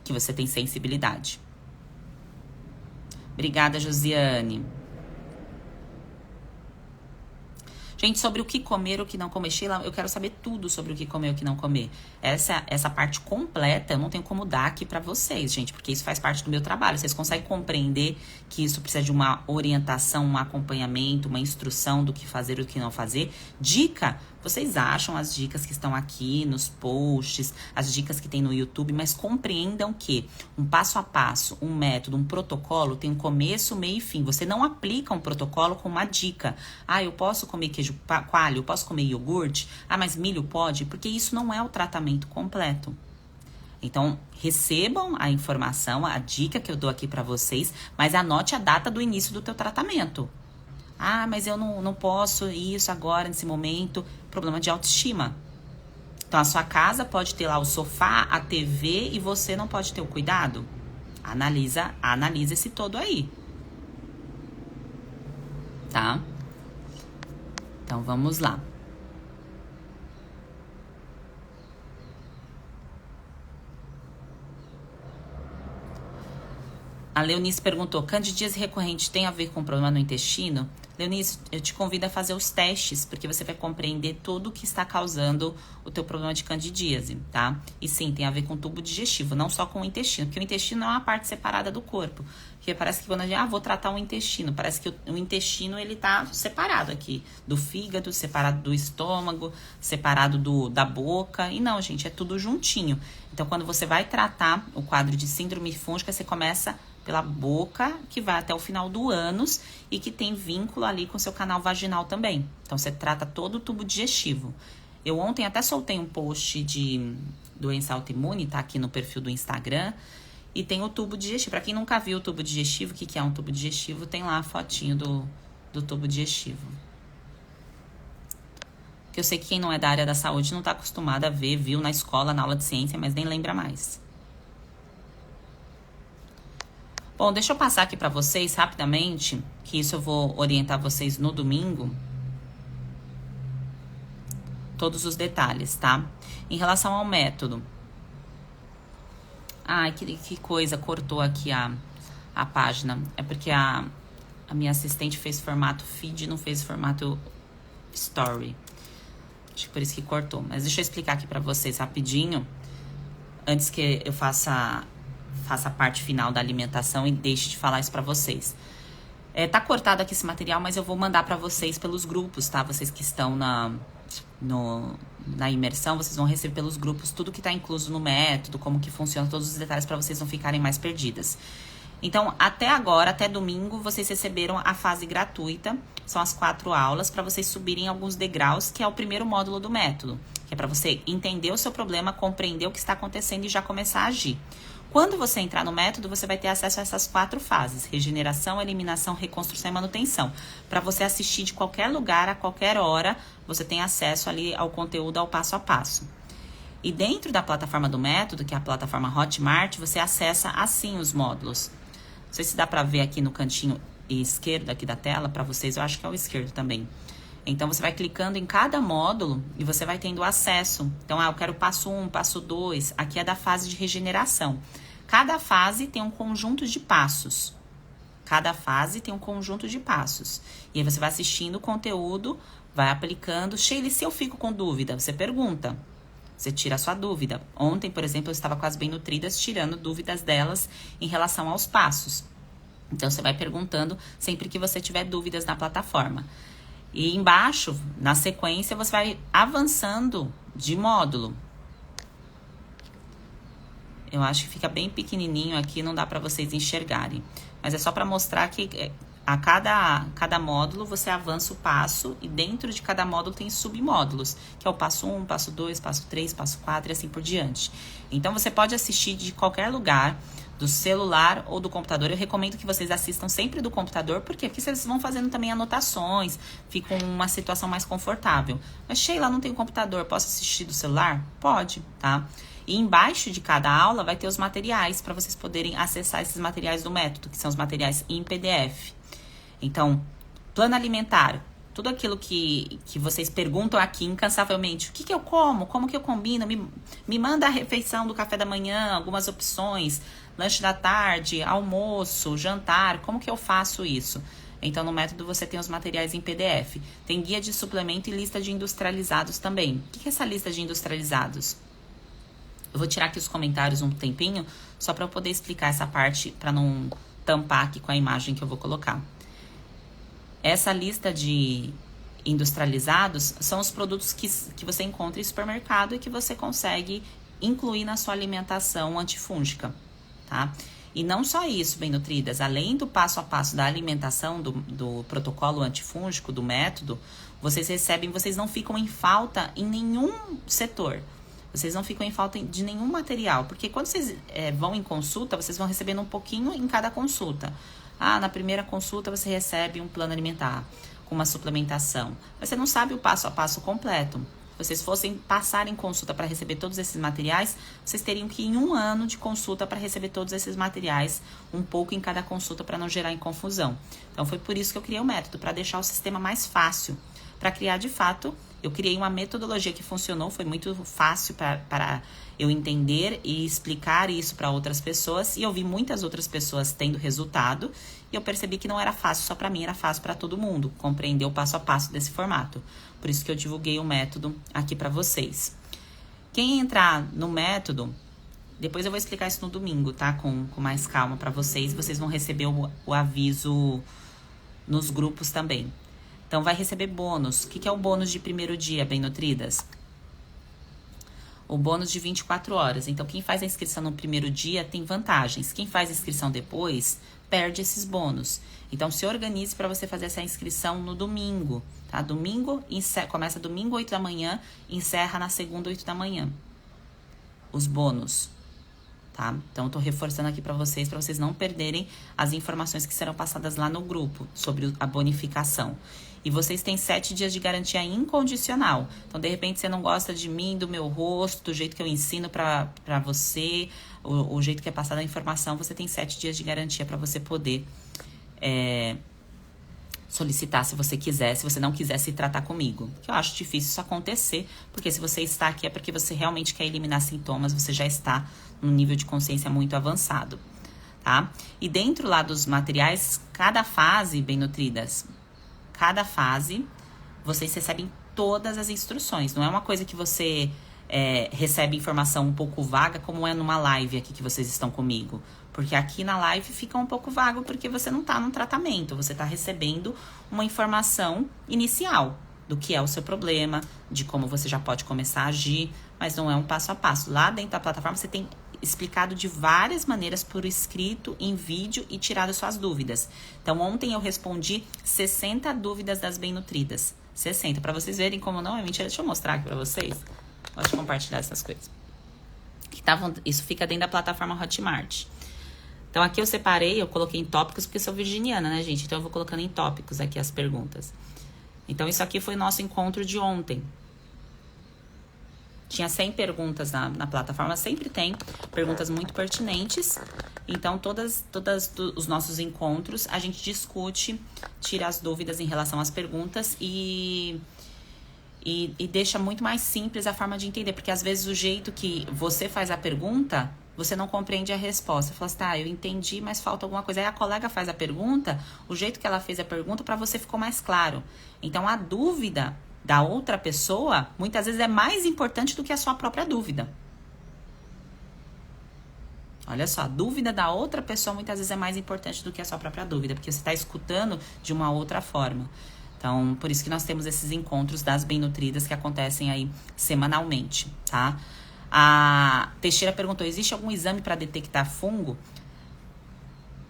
Speaker 1: Que você tem sensibilidade. Obrigada, Josiane. Gente, sobre o que comer, o que não comer, Sheila, eu quero saber tudo sobre o que comer, o que não comer. Essa parte completa eu não tenho como dar aqui pra vocês, gente, porque isso faz parte do meu trabalho. Vocês conseguem compreender que isso precisa de uma orientação, um acompanhamento, uma instrução do que fazer e do que não fazer? Dica, vocês acham as dicas que estão aqui nos posts, as dicas que tem no YouTube, mas compreendam que um passo a passo, um método, um protocolo tem um começo, meio e fim. Você não aplica um protocolo com uma dica. Ah, eu posso comer queijo coalho, eu posso comer iogurte? Ah, mas milho pode? Porque isso não é o tratamento completo. Então, recebam a informação, a dica que eu dou aqui para vocês, mas anote a data do início do teu tratamento. Ah, mas eu não posso isso agora, nesse momento. Problema de autoestima. Então, a sua casa pode ter lá o sofá, a TV e você não pode ter o cuidado? Analisa esse todo aí. Tá? Então, vamos lá. A Leonice perguntou, candidíase recorrente tem a ver com problema no intestino? Leonice, eu te convido a fazer os testes, porque você vai compreender tudo o que está causando o teu problema de candidíase, tá? E sim, tem a ver com o tubo digestivo, não só com o intestino, porque o intestino não é uma parte separada do corpo. Porque parece que quando a gente, vou tratar o intestino, parece que o intestino, ele tá separado aqui, do fígado, separado do estômago, separado da boca, e não, gente, é tudo juntinho. Então, quando você vai tratar o quadro de síndrome fúngica, você começa pela boca, que vai até o final do ânus e que tem vínculo ali com o seu canal vaginal também. Então, você trata todo o tubo digestivo. Eu ontem até soltei um post de doença autoimune, tá aqui no perfil do Instagram, e tem o tubo digestivo. Pra quem nunca viu o tubo digestivo, o que é um tubo digestivo, tem lá a fotinho do tubo digestivo. Porque eu sei que quem não é da área da saúde não está acostumado a ver, viu na escola, na aula de ciência, mas nem lembra mais. Bom, deixa eu passar aqui para vocês rapidamente, que isso eu vou orientar vocês no domingo. Todos os detalhes, tá? Em relação ao método. Ai, que coisa, cortou aqui a página. É porque a minha assistente fez formato feed e não fez formato story. Acho que por isso que cortou. Mas deixa eu explicar aqui pra vocês rapidinho, antes que eu faça a parte final da alimentação e deixe de falar isso pra vocês. Tá cortado aqui esse material, mas eu vou mandar pra vocês pelos grupos, tá? Vocês que estão na imersão, vocês vão receber pelos grupos tudo que tá incluso no método, como que funciona, todos os detalhes pra vocês não ficarem mais perdidas. Então, até agora, até domingo, vocês receberam a fase gratuita. São as 4 aulas para vocês subirem alguns degraus, que é o primeiro módulo do método. Que é para você entender o seu problema, compreender o que está acontecendo e já começar a agir. Quando você entrar no método, você vai ter acesso a essas 4 fases. Regeneração, eliminação, reconstrução e manutenção. Para você assistir de qualquer lugar, a qualquer hora, você tem acesso ali ao conteúdo, ao passo a passo. E dentro da plataforma do método, que é a plataforma Hotmart, você acessa assim os módulos. Não sei se dá para ver aqui no cantinho esquerdo aqui da tela, para vocês, eu acho que é o esquerdo também. Então, você vai clicando em cada módulo e você vai tendo acesso. Então, eu quero passo 1, passo 2, aqui é da fase de regeneração. Cada fase tem um conjunto de passos. Cada fase tem um conjunto de passos. E aí você vai assistindo o conteúdo, vai aplicando. Sheila, se eu fico com dúvida? Você pergunta. Você tira a sua dúvida. Ontem, por exemplo, eu estava com as bem nutridas tirando dúvidas delas em relação aos passos. Então, você vai perguntando sempre que você tiver dúvidas na plataforma. E embaixo, na sequência, você vai avançando de módulo. Eu acho que fica bem pequenininho aqui, não dá para vocês enxergarem. Mas é só para mostrar que a cada módulo você avança o passo e dentro de cada módulo tem submódulos, que é o passo 1, passo 2, passo 3, passo 4 e assim por diante. Então, você pode assistir de qualquer lugar, do celular ou do computador. Eu recomendo que vocês assistam sempre do computador, porque aqui vocês vão fazendo também anotações, fica uma situação mais confortável. Mas, Sheila, não tem computador, posso assistir do celular? Pode, tá? E embaixo de cada aula vai ter os materiais para vocês poderem acessar esses materiais do método, que são os materiais em PDF. Então, plano alimentar, tudo aquilo que vocês perguntam aqui incansavelmente. O que eu como? Como que eu combino? Me manda a refeição do café da manhã, algumas opções, lanche da tarde, almoço, jantar, como que eu faço isso? Então, no método você tem os materiais em PDF. Tem guia de suplemento e lista de industrializados também. O que é essa lista de industrializados? Eu vou tirar aqui os comentários um tempinho, só para eu poder explicar essa parte, para não tampar aqui com a imagem que eu vou colocar. Essa lista de industrializados são os produtos que você encontra em supermercado e que você consegue incluir na sua alimentação antifúngica, tá? E não só isso, bem nutridas, além do passo a passo da alimentação, do protocolo antifúngico, do método, vocês não ficam em falta em nenhum setor. Vocês não ficam em falta de nenhum material, porque quando vocês vão em consulta, vocês vão recebendo um pouquinho em cada consulta. Na primeira consulta você recebe um plano alimentar com uma suplementação. Mas você não sabe o passo a passo completo. Se vocês fossem passar em consulta para receber todos esses materiais, vocês teriam que ir em 1 ano de consulta para receber todos esses materiais, um pouco em cada consulta para não gerar confusão. Então foi por isso que eu criei o método, para deixar o sistema mais fácil. Para criar de fato, eu criei uma metodologia que funcionou, foi muito fácil para eu entender e explicar isso para outras pessoas. E eu vi muitas outras pessoas tendo resultado. E eu percebi que não era fácil só para mim, era fácil para todo mundo compreender o passo a passo desse formato. Por isso que eu divulguei o método aqui para vocês. Quem entrar no método, depois eu vou explicar isso no domingo, tá? Com mais calma para vocês. Vocês vão receber o aviso nos grupos também. Então, vai receber bônus. O que é o bônus de primeiro dia, bem nutridas? O bônus de 24 horas. Então, quem faz a inscrição no primeiro dia tem vantagens. Quem faz a inscrição depois, perde esses bônus. Então, se organize para você fazer essa inscrição no domingo, tá? Domingo, começa domingo, 8 da manhã, encerra na segunda, 8 da manhã. Os bônus. tá? Então, eu tô reforçando aqui para vocês não perderem as informações que serão passadas lá no grupo sobre a bonificação. E vocês têm 7 dias de garantia incondicional. Então, de repente, você não gosta de mim, do meu rosto, do jeito que eu ensino pra você, o jeito que é passada a informação, você tem 7 dias de garantia para você poder solicitar se você quiser, se você não quiser se tratar comigo. Que eu acho difícil isso acontecer, porque se você está aqui é porque você realmente quer eliminar sintomas, você já está num nível de consciência muito avançado, tá? E dentro lá dos materiais, cada fase, bem nutridas, cada fase, vocês recebem todas as instruções. Não é uma coisa que você recebe informação um pouco vaga, como é numa live aqui que vocês estão comigo. Porque aqui na live fica um pouco vago, porque você não tá num tratamento. Você tá recebendo uma informação inicial do que é o seu problema, de como você já pode começar a agir, mas não é um passo a passo. Lá dentro da plataforma você tem explicado de várias maneiras por escrito, em vídeo e tirado suas dúvidas. Então, ontem eu respondi 60 dúvidas das bem-nutridas. 60, para vocês verem como não é mentira. Deixa eu mostrar aqui para vocês. Gosto de compartilhar essas coisas. Isso fica dentro da plataforma Hotmart. Então, aqui eu separei, eu coloquei em tópicos, porque sou virginiana, né, gente? Então, eu vou colocando em tópicos aqui as perguntas. Então, isso aqui foi o nosso encontro de ontem. Tinha 100 perguntas na plataforma, sempre tem perguntas muito pertinentes. Então, todos os nossos encontros, a gente discute, tira as dúvidas em relação às perguntas e deixa muito mais simples a forma de entender. Porque, às vezes, o jeito que você faz a pergunta, você não compreende a resposta. Você fala assim, tá, eu entendi, mas falta alguma coisa. Aí a colega faz a pergunta, o jeito que ela fez a pergunta, para você ficou mais claro. Então, a dúvida da outra pessoa, muitas vezes é mais importante do que a sua própria dúvida. Olha só, a dúvida da outra pessoa muitas vezes é mais importante do que a sua própria dúvida, porque você está escutando de uma outra forma. Então, por isso que nós temos esses encontros das bem-nutridas que acontecem aí semanalmente, tá? A Teixeira perguntou, existe algum exame para detectar fungo?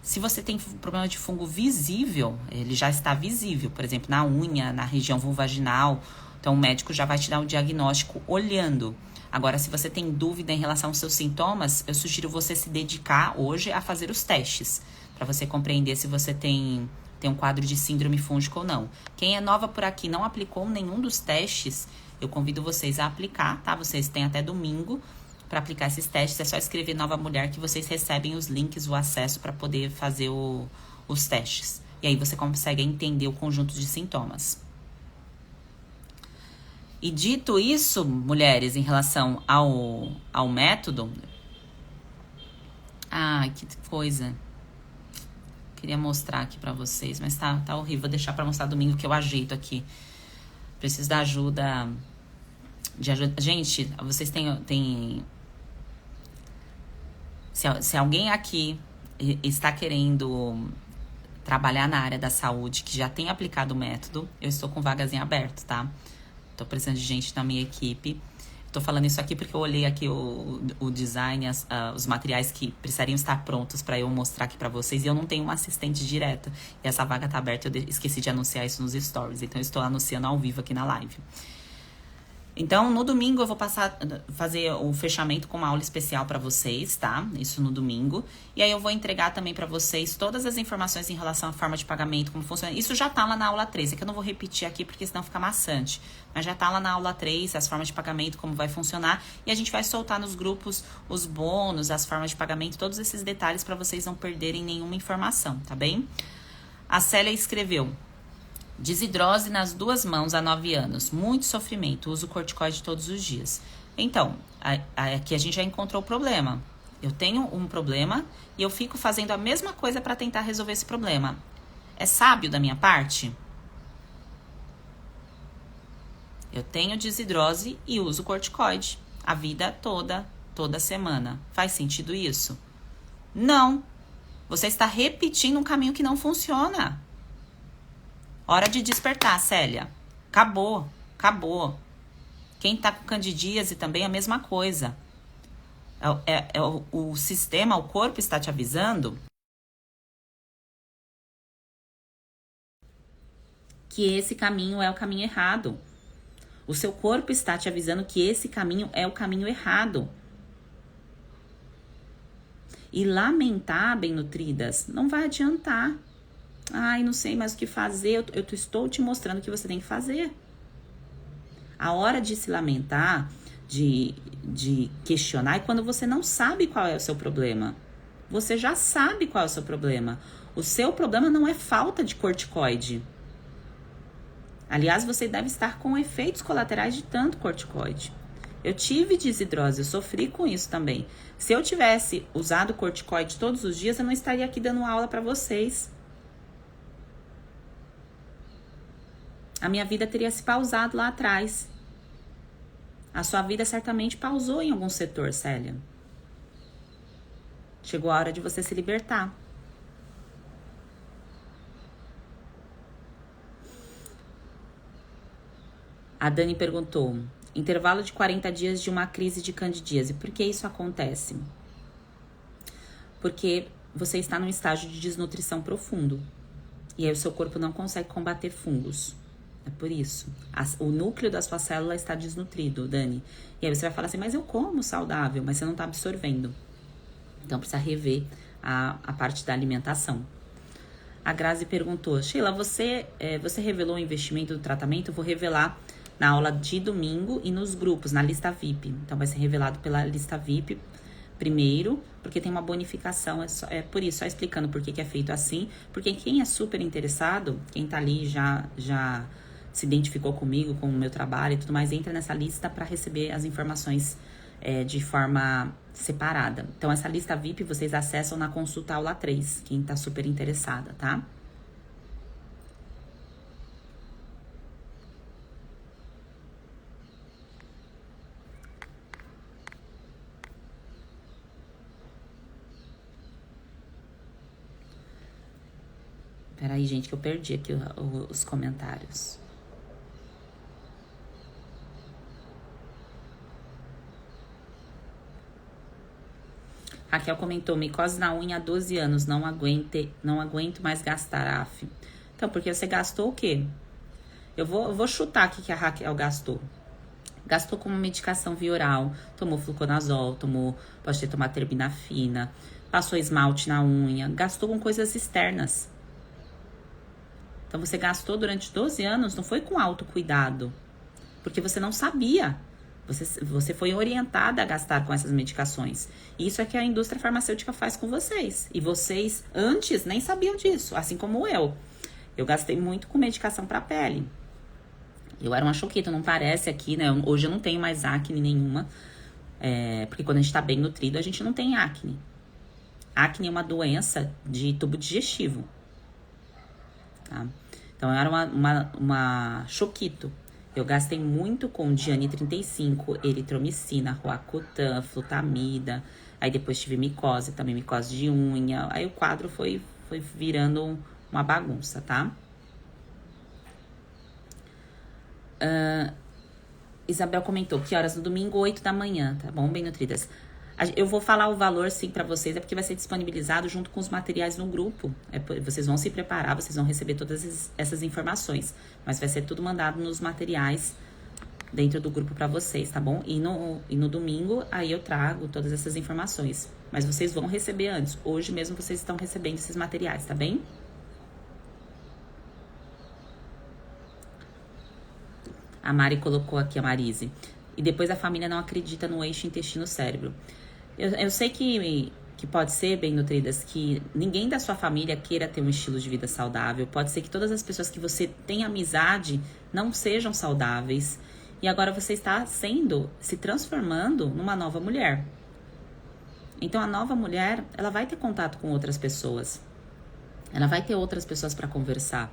Speaker 1: Se você tem problema de fungo visível, ele já está visível, por exemplo, na unha, na região vulvaginal, então o médico já vai te dar um diagnóstico olhando. Agora, se você tem dúvida em relação aos seus sintomas, eu sugiro você se dedicar hoje a fazer os testes, para você compreender se você tem um quadro de síndrome fúngica ou não. Quem é nova por aqui não aplicou nenhum dos testes, eu convido vocês a aplicar, tá? Vocês têm até domingo para aplicar esses testes. É só escrever Nova Mulher que vocês recebem os links, o acesso para poder fazer os testes. E aí você consegue entender o conjunto de sintomas. E dito isso, mulheres, em relação ao método... Ai, que coisa. Queria mostrar aqui para vocês, mas tá horrível. Vou deixar para mostrar domingo que eu ajeito aqui. Preciso da ajuda... Gente, vocês têm... Se alguém aqui está querendo trabalhar na área da saúde, que já tem aplicado o método, eu estou com vagas em aberto, tá? Tô precisando de gente na minha equipe. Tô falando isso aqui porque eu olhei aqui o design, os materiais que precisariam estar prontos para eu mostrar aqui para vocês. E eu não tenho uma assistente direta. E essa vaga tá aberta, eu esqueci de anunciar isso nos stories. Então, eu estou anunciando ao vivo aqui na live. Então, no domingo eu vou fazer o fechamento com uma aula especial para vocês, tá? Isso no domingo. E aí eu vou entregar também para vocês todas as informações em relação à forma de pagamento, como funciona. Isso já tá lá na aula 3, é que eu não vou repetir aqui porque senão fica maçante. Mas já tá lá na aula 3, as formas de pagamento, como vai funcionar. E a gente vai soltar nos grupos os bônus, as formas de pagamento, todos esses detalhes para vocês não perderem nenhuma informação, tá bem? A Célia escreveu... Desidrose nas 2 mãos há 9 anos. Muito sofrimento. Uso corticoide todos os dias. Então, aqui a gente já encontrou o problema. Eu tenho um problema e eu fico fazendo a mesma coisa para tentar resolver esse problema. É sábio da minha parte? Eu tenho desidrose e uso corticoide a vida toda semana. Faz sentido isso? Não. Você está repetindo um caminho que não funciona. Hora de despertar, Célia. Acabou. Quem tá com candidíase também é a mesma coisa. O sistema, o corpo está te avisando que esse caminho é o caminho errado. O seu corpo está te avisando que esse caminho é o caminho errado. E lamentar, bem nutridas, não vai adiantar. Ai, não sei mais o que fazer. Eu estou te mostrando o que você tem que fazer. A hora de se lamentar, de questionar, é quando você não sabe qual é o seu problema. Você já sabe qual é o seu problema. O seu problema não é falta de corticoide. Aliás, você deve estar com efeitos colaterais de tanto corticoide. Eu tive desidrose, eu sofri com isso também. Se eu tivesse usado corticoide todos os dias, eu não estaria aqui dando aula para vocês. A minha vida teria se pausado lá atrás. A sua vida certamente pausou em algum setor, Célia. Chegou a hora de você se libertar. A Dani perguntou: intervalo de 40 dias de uma crise de candidíase. Por que isso acontece? Porque você está num estágio de desnutrição profundo. E aí o seu corpo não consegue combater fungos. É por isso. O núcleo da sua célula está desnutrido, Dani. E aí você vai falar assim, mas eu como saudável, mas você não está absorvendo. Então precisa rever a parte da alimentação. A Grazi perguntou: Sheila, você revelou o investimento do tratamento? Eu vou revelar na aula de domingo e nos grupos, na lista VIP. Então vai ser revelado pela lista VIP primeiro, porque tem uma bonificação. É por isso, só explicando por que é feito assim. Porque quem é super interessado, quem tá ali já se identificou comigo, com o meu trabalho e tudo mais, entra nessa lista para receber as informações de forma separada. Então, essa lista VIP vocês acessam na consulta aula 3, quem tá super interessada, tá? Peraí, gente, que eu perdi aqui os comentários. Raquel comentou: micose na unha há 12 anos, não aguento mais gastar, af. Então, porque você gastou o quê? Eu vou chutar aqui que a Raquel gastou. Gastou como medicação via oral, tomou fluconazol, pode ter tomado terbinafina, passou esmalte na unha, gastou com coisas externas. Então, você gastou durante 12 anos, não foi com autocuidado, porque você não sabia. Você foi orientada a gastar com essas medicações. Isso é que a indústria farmacêutica faz com vocês. E vocês, antes, nem sabiam disso, assim como eu. Eu gastei muito com medicação para pele. Eu era uma choquita, não parece aqui, né? Hoje eu não tenho mais acne nenhuma. Porque quando a gente tá bem nutrido, a gente não tem acne. Acne é uma doença de tubo digestivo. Tá? Então, eu era uma choquito. Eu gastei muito com Diane 35, eritromicina, Roacutan, flutamida. Aí depois tive micose, também micose de unha. Aí o quadro foi virando uma bagunça, tá? Isabel comentou: que horas no domingo? 8 da manhã, tá bom? Bem nutridas. Eu vou falar o valor, sim, pra vocês, porque vai ser disponibilizado junto com os materiais no grupo. Vocês vão se preparar, vocês vão receber todas essas informações. Mas vai ser tudo mandado nos materiais dentro do grupo pra vocês, tá bom? E no domingo, aí eu trago todas essas informações. Mas vocês vão receber antes. Hoje mesmo vocês estão recebendo esses materiais, tá bem? A Mari colocou aqui, a Marise. E depois a família não acredita no eixo intestino-cérebro. Eu sei que pode ser, bem nutridas, que ninguém da sua família queira ter um estilo de vida saudável. Pode ser que todas as pessoas que você tem amizade não sejam saudáveis. E agora você está se transformando numa nova mulher. Então a nova mulher, ela vai ter contato com outras pessoas. Ela vai ter outras pessoas para conversar.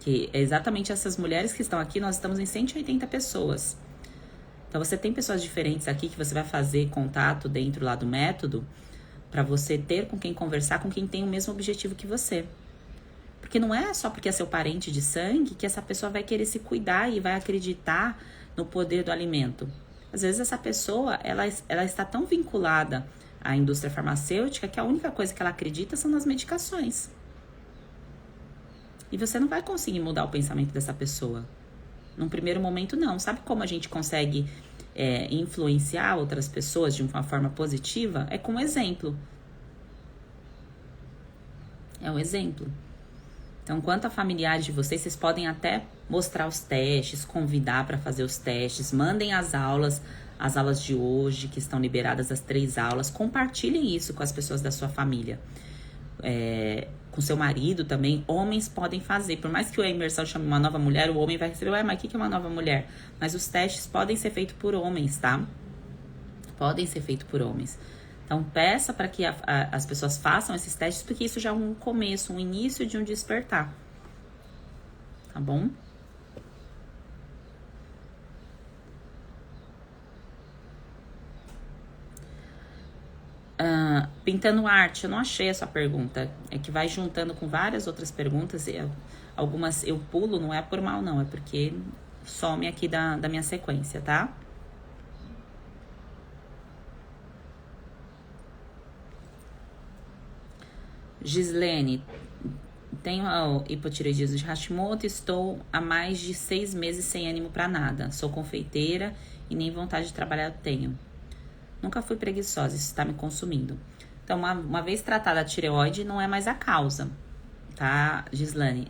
Speaker 1: Que é exatamente essas mulheres que estão aqui, nós estamos em 180 pessoas. Então, você tem pessoas diferentes aqui que você vai fazer contato dentro lá do método para você ter com quem conversar, com quem tem o mesmo objetivo que você. Porque não é só porque é seu parente de sangue que essa pessoa vai querer se cuidar e vai acreditar no poder do alimento. Às vezes, essa pessoa, ela está tão vinculada à indústria farmacêutica que a única coisa que ela acredita são nas medicações. E você não vai conseguir mudar o pensamento dessa pessoa. Num primeiro momento, não. Sabe como a gente consegue influenciar outras pessoas de uma forma positiva? É com exemplo. É um exemplo. Então, quanto a familiares de vocês, vocês podem até mostrar os testes, convidar para fazer os testes, mandem as aulas de hoje, que estão liberadas as 3 aulas, compartilhem isso com as pessoas da sua família. Com seu marido também, homens podem fazer. Por mais que a imersão chame uma nova mulher, o homem vai receber, ué, mas o que é uma nova mulher? Mas os testes podem ser feitos por homens, tá? Podem ser feitos por homens. Então, peça para que as pessoas façam esses testes, porque isso já é um começo, um início de um despertar. Tá bom? Pintando arte, eu não achei essa pergunta. É que vai juntando com várias outras perguntas. Algumas eu pulo, não é por mal, não. É porque some aqui da minha sequência, tá? Gislene, tenho hipotireoidismo de Hashimoto, estou há mais de 6 meses sem ânimo para nada. Sou confeiteira e nem vontade de trabalhar eu tenho. Nunca fui preguiçosa, isso está me consumindo. Então, uma vez tratada a tireoide, não é mais a causa, tá, Gislene?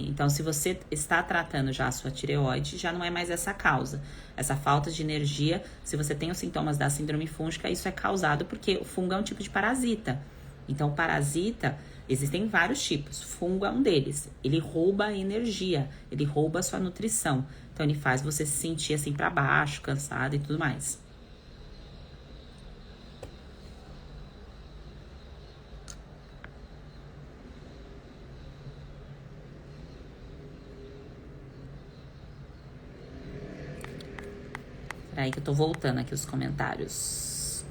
Speaker 1: Então, se você está tratando já a sua tireoide, já não é mais essa causa. Essa falta de energia, se você tem os sintomas da síndrome fúngica, isso é causado porque o fungo é um tipo de parasita. Então, o parasita, existem vários tipos. Fungo é um deles. Ele rouba a energia, ele rouba a sua nutrição. Então, ele faz você se sentir assim para baixo, cansado e tudo mais. Peraí que eu tô voltando aqui os comentários.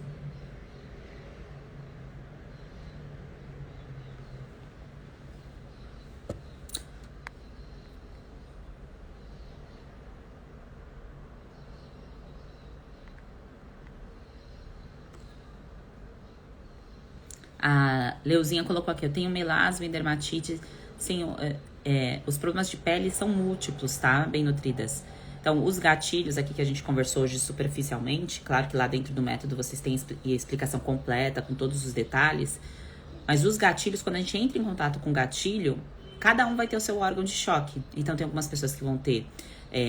Speaker 1: A Leuzinha colocou aqui, eu tenho melasma e dermatite, sim, os problemas de pele são múltiplos, tá? Bem nutridas. Então, os gatilhos aqui que a gente conversou hoje superficialmente, claro que lá dentro do método vocês têm a explicação completa, com todos os detalhes, mas os gatilhos, quando a gente entra em contato com o gatilho, cada um vai ter o seu órgão de choque. Então, tem algumas pessoas que vão ter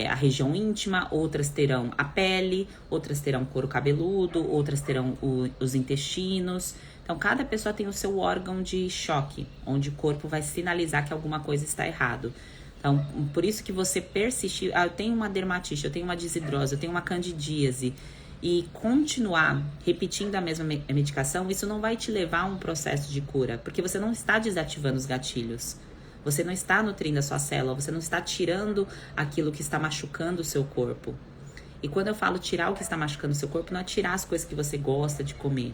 Speaker 1: a região íntima, outras terão a pele, outras terão couro cabeludo, outras terão os intestinos. Então, cada pessoa tem o seu órgão de choque, onde o corpo vai sinalizar que alguma coisa está errado. Então, por isso que você persistir, eu tenho uma dermatite, eu tenho uma desidrose, eu tenho uma candidíase, e continuar repetindo a mesma medicação, isso não vai te levar a um processo de cura, porque você não está desativando os gatilhos. Você não está nutrindo a sua célula, você não está tirando aquilo que está machucando o seu corpo. E quando eu falo tirar o que está machucando o seu corpo, não é tirar as coisas que você gosta de comer.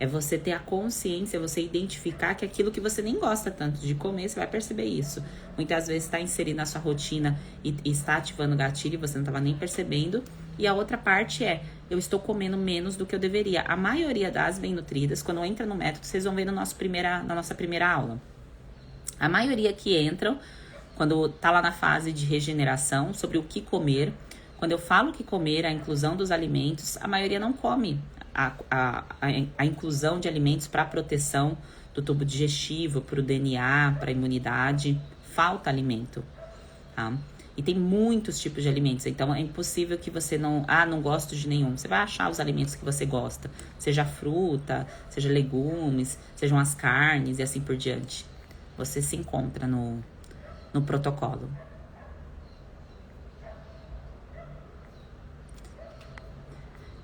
Speaker 1: É você ter a consciência, você identificar que aquilo que você nem gosta tanto de comer, você vai perceber isso. Muitas vezes está inserindo na sua rotina e está ativando o gatilho e você não estava nem percebendo. E a outra parte é, eu estou comendo menos do que eu deveria. A maioria das bem nutridas, quando entra no método, vocês vão ver na nossa primeira aula. A maioria que entram, quando tá lá na fase de regeneração, sobre o que comer, quando eu falo que comer, a inclusão dos alimentos, a maioria não come a inclusão de alimentos para proteção do tubo digestivo, para o DNA, para a imunidade. Falta alimento, tá? E tem muitos tipos de alimentos, então é impossível que você não gosto de nenhum. Você vai achar os alimentos que você gosta, seja fruta, seja legumes, sejam as carnes e assim por diante. Você se encontra no protocolo.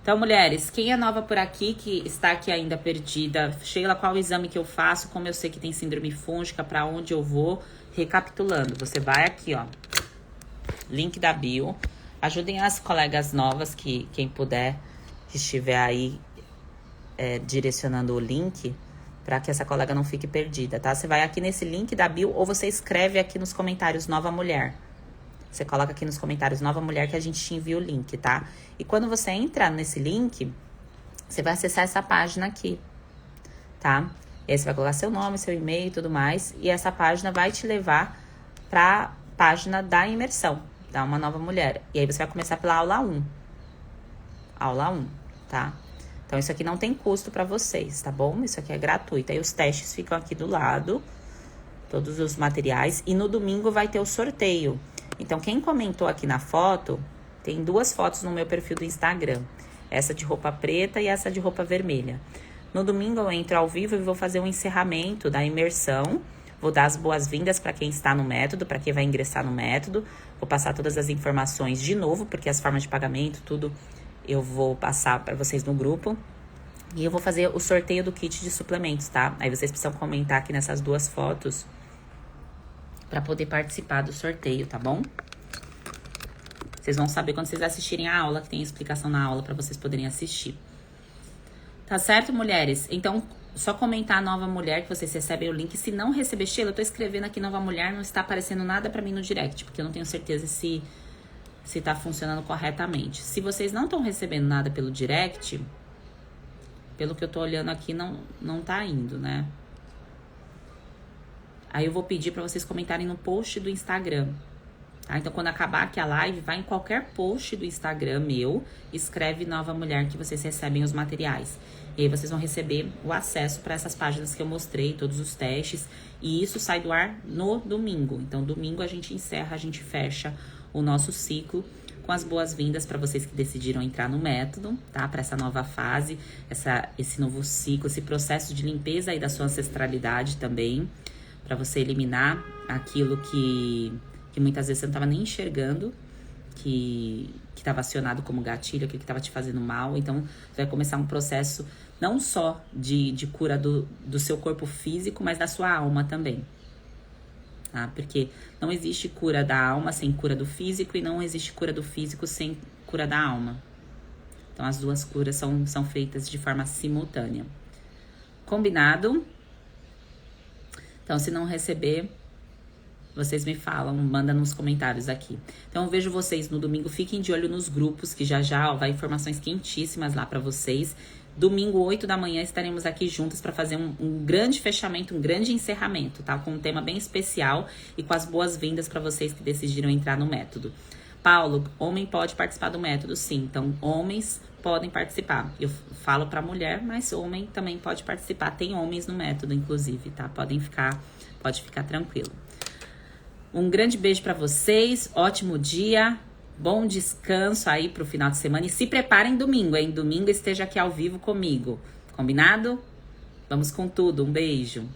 Speaker 1: Então, mulheres, quem é nova por aqui, que está aqui ainda perdida, Sheila, qual o exame que eu faço, como eu sei que tem síndrome fúngica, para onde eu vou? Recapitulando, você vai aqui, ó, link da bio, ajudem as colegas novas, que quem puder, que estiver aí direcionando o link, para que essa colega não fique perdida, tá? Você vai aqui nesse link da bio, ou você escreve aqui nos comentários Nova Mulher. Você coloca aqui nos comentários Nova Mulher que a gente te envia o link, tá? E quando você entra nesse link, você vai acessar essa página aqui, tá? E aí você vai colocar seu nome, seu e-mail e tudo mais. E essa página vai te levar pra página da imersão, da Uma Nova Mulher. E aí você vai começar pela aula 1. Aula 1, tá? Então, isso aqui não tem custo pra vocês, tá bom? Isso aqui é gratuito. Aí os testes ficam aqui do lado. Todos os materiais. E no domingo vai ter o sorteio. Então, quem comentou aqui na foto, tem 2 fotos no meu perfil do Instagram. Essa de roupa preta e essa de roupa vermelha. No domingo eu entro ao vivo e vou fazer um encerramento da imersão. Vou dar as boas-vindas para quem está no método, para quem vai ingressar no método. Vou passar todas as informações de novo, porque as formas de pagamento, tudo eu vou passar para vocês no grupo. E eu vou fazer o sorteio do kit de suplementos, tá? Aí vocês precisam comentar aqui nessas 2 fotos para poder participar do sorteio, tá bom? Vocês vão saber quando vocês assistirem a aula, que tem explicação na aula para vocês poderem assistir. Tá certo, mulheres? Então, só comentar nova mulher que vocês recebem o link. Se não receber, Sheila, eu tô escrevendo aqui nova mulher, não está aparecendo nada pra mim no direct, porque eu não tenho certeza se tá funcionando corretamente. Se vocês não estão recebendo nada pelo direct, pelo que eu tô olhando aqui, não tá indo, né? Aí eu vou pedir pra vocês comentarem no post do Instagram. Tá? Então, quando acabar aqui a live, vai em qualquer post do Instagram meu, escreve nova mulher que vocês recebem os materiais. E aí vocês vão receber o acesso para essas páginas que eu mostrei, todos os testes. E isso sai do ar no domingo. Então, domingo a gente encerra, a gente fecha o nosso ciclo com as boas-vindas para vocês que decidiram entrar no método, tá? Para essa nova fase, esse novo ciclo, esse processo de limpeza aí da sua ancestralidade também, para você eliminar aquilo que muitas vezes você não estava nem enxergando, que estava acionado como gatilho, aquilo que estava te fazendo mal. Então, você vai começar um processo não só de cura do seu corpo físico, mas da sua alma também. Tá? Porque não existe cura da alma sem cura do físico e não existe cura do físico sem cura da alma. Então, as 2 curas são feitas de forma simultânea. Combinado? Então, se não receber, vocês me falam, manda nos comentários aqui. Então, eu vejo vocês no domingo. Fiquem de olho nos grupos, que já vai informações quentíssimas lá pra vocês. Domingo, 8 da manhã, estaremos aqui juntas para fazer um grande fechamento, um grande encerramento, tá? Com um tema bem especial e com as boas-vindas para vocês que decidiram entrar no método. Paulo, homem pode participar do método? Sim. Então, homens podem participar. Eu falo pra mulher, mas homem também pode participar. Tem homens no método, inclusive, tá? Pode ficar tranquilo. Um grande beijo pra vocês, ótimo dia, bom descanso aí pro final de semana. E se preparem domingo, hein? Domingo esteja aqui ao vivo comigo, combinado? Vamos com tudo, um beijo.